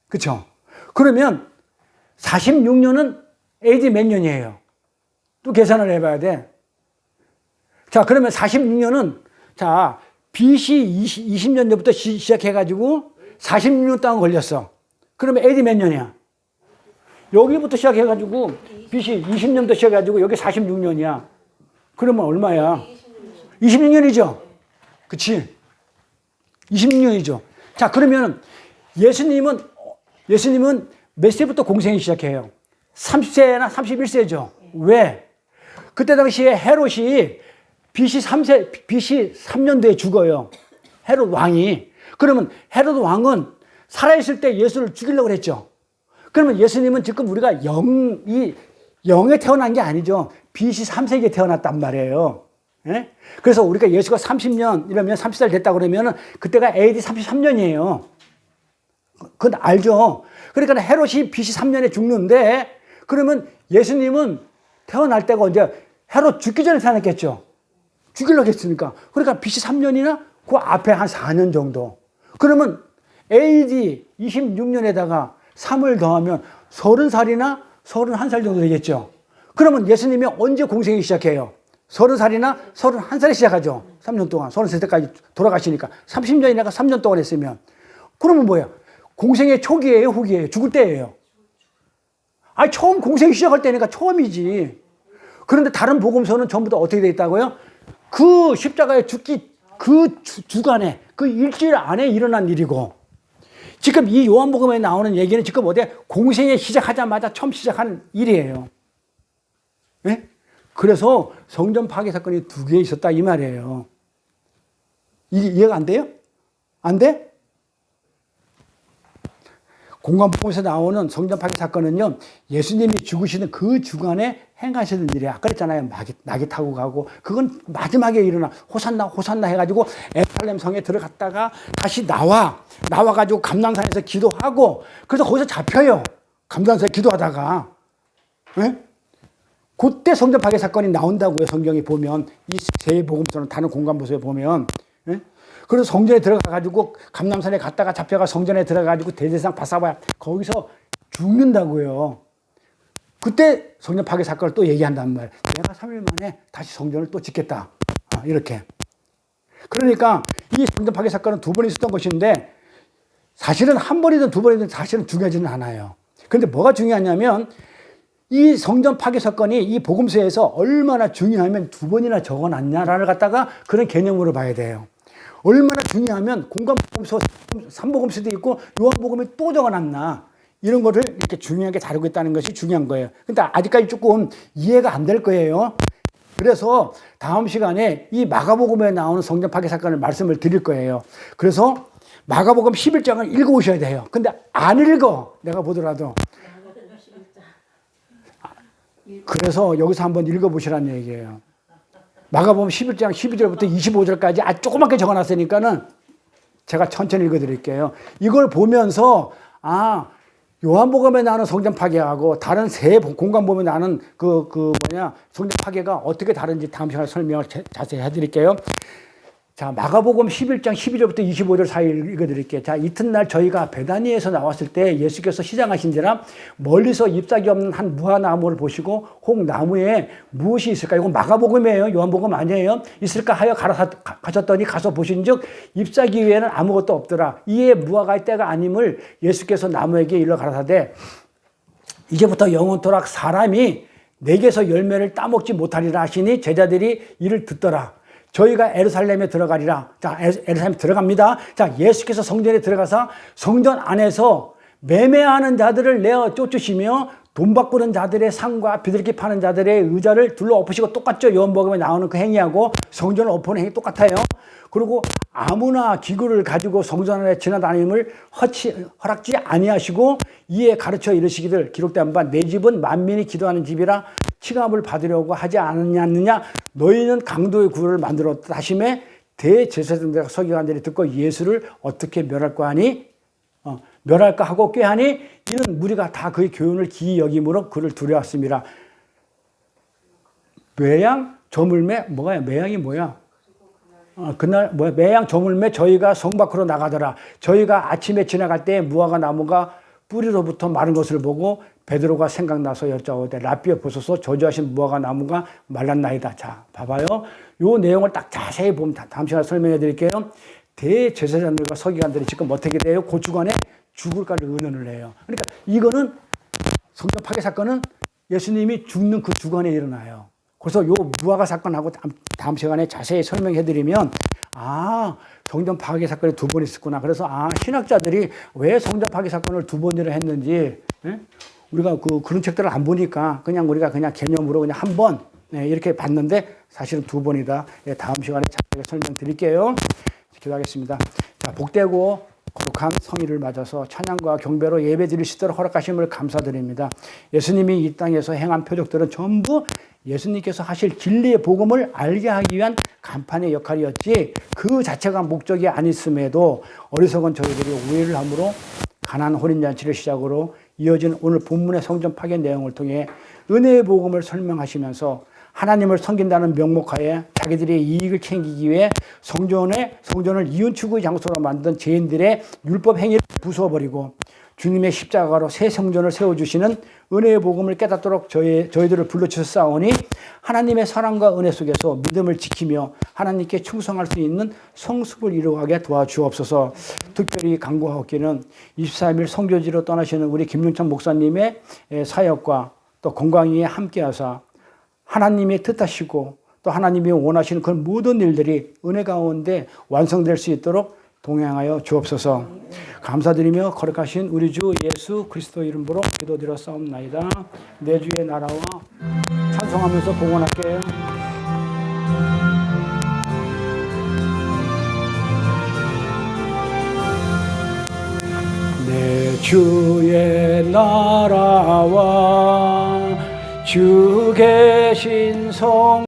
그쵸? 그러면 46년은 AD 몇 년이에요? 또 계산을 해봐야 돼. 자, 그러면 46년은, 자, BC 20년 전부터 시작해가지고 46년 동안 걸렸어. 그러면 AD 몇 년이야? 여기부터 시작해가지고 BC 20년부터 시작해가지고 여기 46년이야. 그러면 얼마야? 26년이죠? 그치? 26년이죠. 자, 그러면 예수님은 몇 세부터 공생이 시작해요? 30세나 31세죠. 왜? 그때 당시에 헤롯이 BC 3년도에 죽어요. 헤롯 왕이. 그러면 헤롯 왕은 살아있을 때 예수를 죽이려고 했죠. 그러면 예수님은 지금 우리가 영에 태어난 게 아니죠. BC 3세기에 태어났단 말이에요. 예? 그래서 우리가 예수가 30년 이러면 30살 됐다 그러면 그때가 AD 33년이에요. 그건 알죠. 그러니까 헤롯이 BC 3년에 죽는데 그러면 예수님은 태어날 때가 언제? 헤롯 죽기 전에 태어났겠죠. 죽이려고 했으니까. 그러니까 BC 3년이나 그 앞에 한 4년 정도. 그러면 AD 26년에다가 3을 더하면 30살이나 31살 정도 되겠죠. 그러면 예수님이 언제 공생이 시작해요? 30살이나 31살에 시작하죠. 3년 동안. 33세까지 돌아가시니까. 30년이나 3년 동안 했으면. 그러면 뭐예요? 공생의 초기예요? 후기예요? 죽을 때예요? 아니, 처음 공생이 시작할 때니까 처음이지. 그런데 다른 복음서는 전부 다 어떻게 되어 있다고요? 그 십자가에 죽기 그 주간에, 그 일주일 안에 일어난 일이고, 지금 이 요한복음에 나오는 얘기는 지금 어디에 공생에 시작하자마자 처음 시작한 일이에요. 네? 그래서 성전 파괴 사건이 2개 있었다 이 말이에요. 이해가 안 돼요? 안 돼? 공관복음에서 나오는 성전 파괴 사건은요, 예수님이 죽으시는 그 주간에 행하시는 일이야. 아까 그랬잖아요. 낙이 타고 가고, 그건 마지막에 일어나. 호산나, 호산나 해가지고 에루살렘 성에 들어갔다가 다시 나와가지고 감람산에서 기도하고, 그래서 거기서 잡혀요. 감람산에서 기도하다가. 네? 그때 성전 파괴 사건이 나온다고요. 성경에 보면. 이 세 복음서는 다른 공관보서에 보면. 네? 그래서 성전에 들어가가지고 감람산에 갔다가 잡혀가 성전에 들어가가지고 대제사장 바사바 거기서 죽는다고요. 그때 성전 파괴 사건을 또 얘기한단 말이에요. 내가 3일 만에 다시 성전을 또 짓겠다. 이렇게. 그러니까 이 성전 파괴 사건은 두 번 있었던 것인데 사실은 한 번이든 두 번이든 사실은 중요하지는 않아요. 그런데 뭐가 중요하냐면 이 성전 파괴 사건이 이 복음서에서 얼마나 중요하면 두 번이나 적어놨냐를 갖다가 그런 개념으로 봐야 돼요. 얼마나 중요하면 공관복음서 3복음서도 있고 요한복음에 또 적어놨나 이런 거를 이렇게 중요하게 다루고 있다는 것이 중요한 거예요. 근데 아직까지 조금 이해가 안 될 거예요. 그래서 다음 시간에 이 마가복음에 나오는 성전 파괴 사건을 말씀을 드릴 거예요. 그래서 마가복음 11장을 읽어오셔야 돼요. 근데 안 읽어. 내가 보더라도. 그래서 여기서 한번 읽어보시라는 얘기예요. 마가복음 11장 12절부터 25절까지 조그맣게 적어놨으니까는 제가 천천히 읽어드릴게요. 이걸 보면서 요한복음에 나오는 성전 파괴하고 다른 세 공관복음에 나오는 성전 파괴가 어떻게 다른지 다음 시간에 설명을 자세히 해드릴게요. 자, 마가복음 11장 12절부터 25절 사이 읽어드릴게요. 자, 이튿날 저희가 베다니에서 나왔을 때 예수께서 시장하신지라 멀리서 잎사귀 없는 한 무화나무를 보시고 혹 나무에 무엇이 있을까? 이건 마가복음이에요. 요한복음 아니에요. 있을까 하여 가셨더니 가서 보신즉 잎사귀 외에는 아무것도 없더라. 이에 무화가 때가 아님을 예수께서 나무에게 일러 가라사대 이제부터 영원토록 사람이 내게서 열매를 따먹지 못하리라 하시니 제자들이 이를 듣더라. 저희가 에루살렘에 들어가리라. 자, 에루살렘에 들어갑니다. 자, 예수께서 성전에 들어가서 성전 안에서 매매하는 자들을 내어 쫓으시며 돈 바꾸는 자들의 상과 비둘기 파는 자들의 의자를 둘러 엎으시고 똑같죠. 요한복음에 나오는 그 행위하고 성전을 엎는 행위 똑같아요. 그리고 아무나 기구를 가지고 성전 안에 지나다님을 허락지 아니하시고 이에 가르쳐 이르시기를 기록된 바 내 집은 만민이 기도하는 집이라 칭함을 받으려고 하지 않느냐 너희는 강도의 구를 만들었다 하심에 대제사장들과 서기관들이 듣고 예수를 어떻게 멸할까 하니 멸할까 하고 꾀하니 이는 무리가 다 그의 교훈을 기이 여김으로 그를 두려웠습니다. 매양 저물매 뭐가요? 매양이 뭐야? 그날 매양 저물매 저희가 성 밖으로 나가더라. 저희가 아침에 지나갈 때 무화과 나무가 뿌리로부터 마른 것을 보고 베드로가 생각나서 여짜오되 라삐에 보소서 저주하신 무화과 나무가 말랐나이다. 자, 봐봐요. 요 내용을 딱 자세히 보면 다음 시간에 설명해 드릴게요. 대제사장들과 서기관들이 지금 어떻게 돼요? 그 주간에 죽을까를 의논을 해요. 그러니까 이거는 성전 파괴 사건은 예수님이 죽는 그 주간에 일어나요. 그래서 요 무화과 사건하고 다음 시간에 자세히 설명해 드리면 성전 파괴 사건이 두 번 있었구나. 그래서 신학자들이 왜 성전 파괴 사건을 두 번이나 했는지 우리가 그런 책들을 안 보니까 우리가 그냥 개념으로 그냥 한 번 이렇게 봤는데 사실은 두 번이다. 다음 시간에 자세히 설명드릴게요. 기도하겠습니다. 자, 복되고 거룩한 성의를 맞아서 찬양과 경배로 예배 드릴 수 있도록 허락하심을 감사드립니다. 예수님이 이 땅에서 행한 표적들은 전부 예수님께서 하실 진리의 복음을 알게 하기 위한 간판의 역할이었지 그 자체가 목적이 아니었음에도 어리석은 저희들이 오해를 함으로 가나안 혼인잔치를 시작으로 이어진 오늘 본문의 성전 파괴 내용을 통해 은혜의 복음을 설명하시면서 하나님을 섬긴다는 명목하에 자기들의 이익을 챙기기 위해 성전을 이윤 추구의 장소로 만든 죄인들의 율법 행위를 부숴버리고 주님의 십자가로 새 성전을 세워주시는 은혜의 복음을 깨닫도록 저희들을 불러주셨사오니 하나님의 사랑과 은혜 속에서 믿음을 지키며 하나님께 충성할 수 있는 성숙을 이루어가게 도와주옵소서. 특별히 간구하옵기는 24일 성교지로 떠나시는 우리 김용찬 목사님의 사역과 또 건강위에 함께하사 하나님의 뜻하시고 또 하나님이 원하시는 그 모든 일들이 은혜 가운데 완성될 수 있도록 동행하여 주옵소서. 감사드리며 거룩하신 우리 주 예수 그리스도 이름으로 기도드렸사옵나이다. 내 주의 나라와 찬송하면서 봉헌할게요. 내 주의 나라와 주 계신 성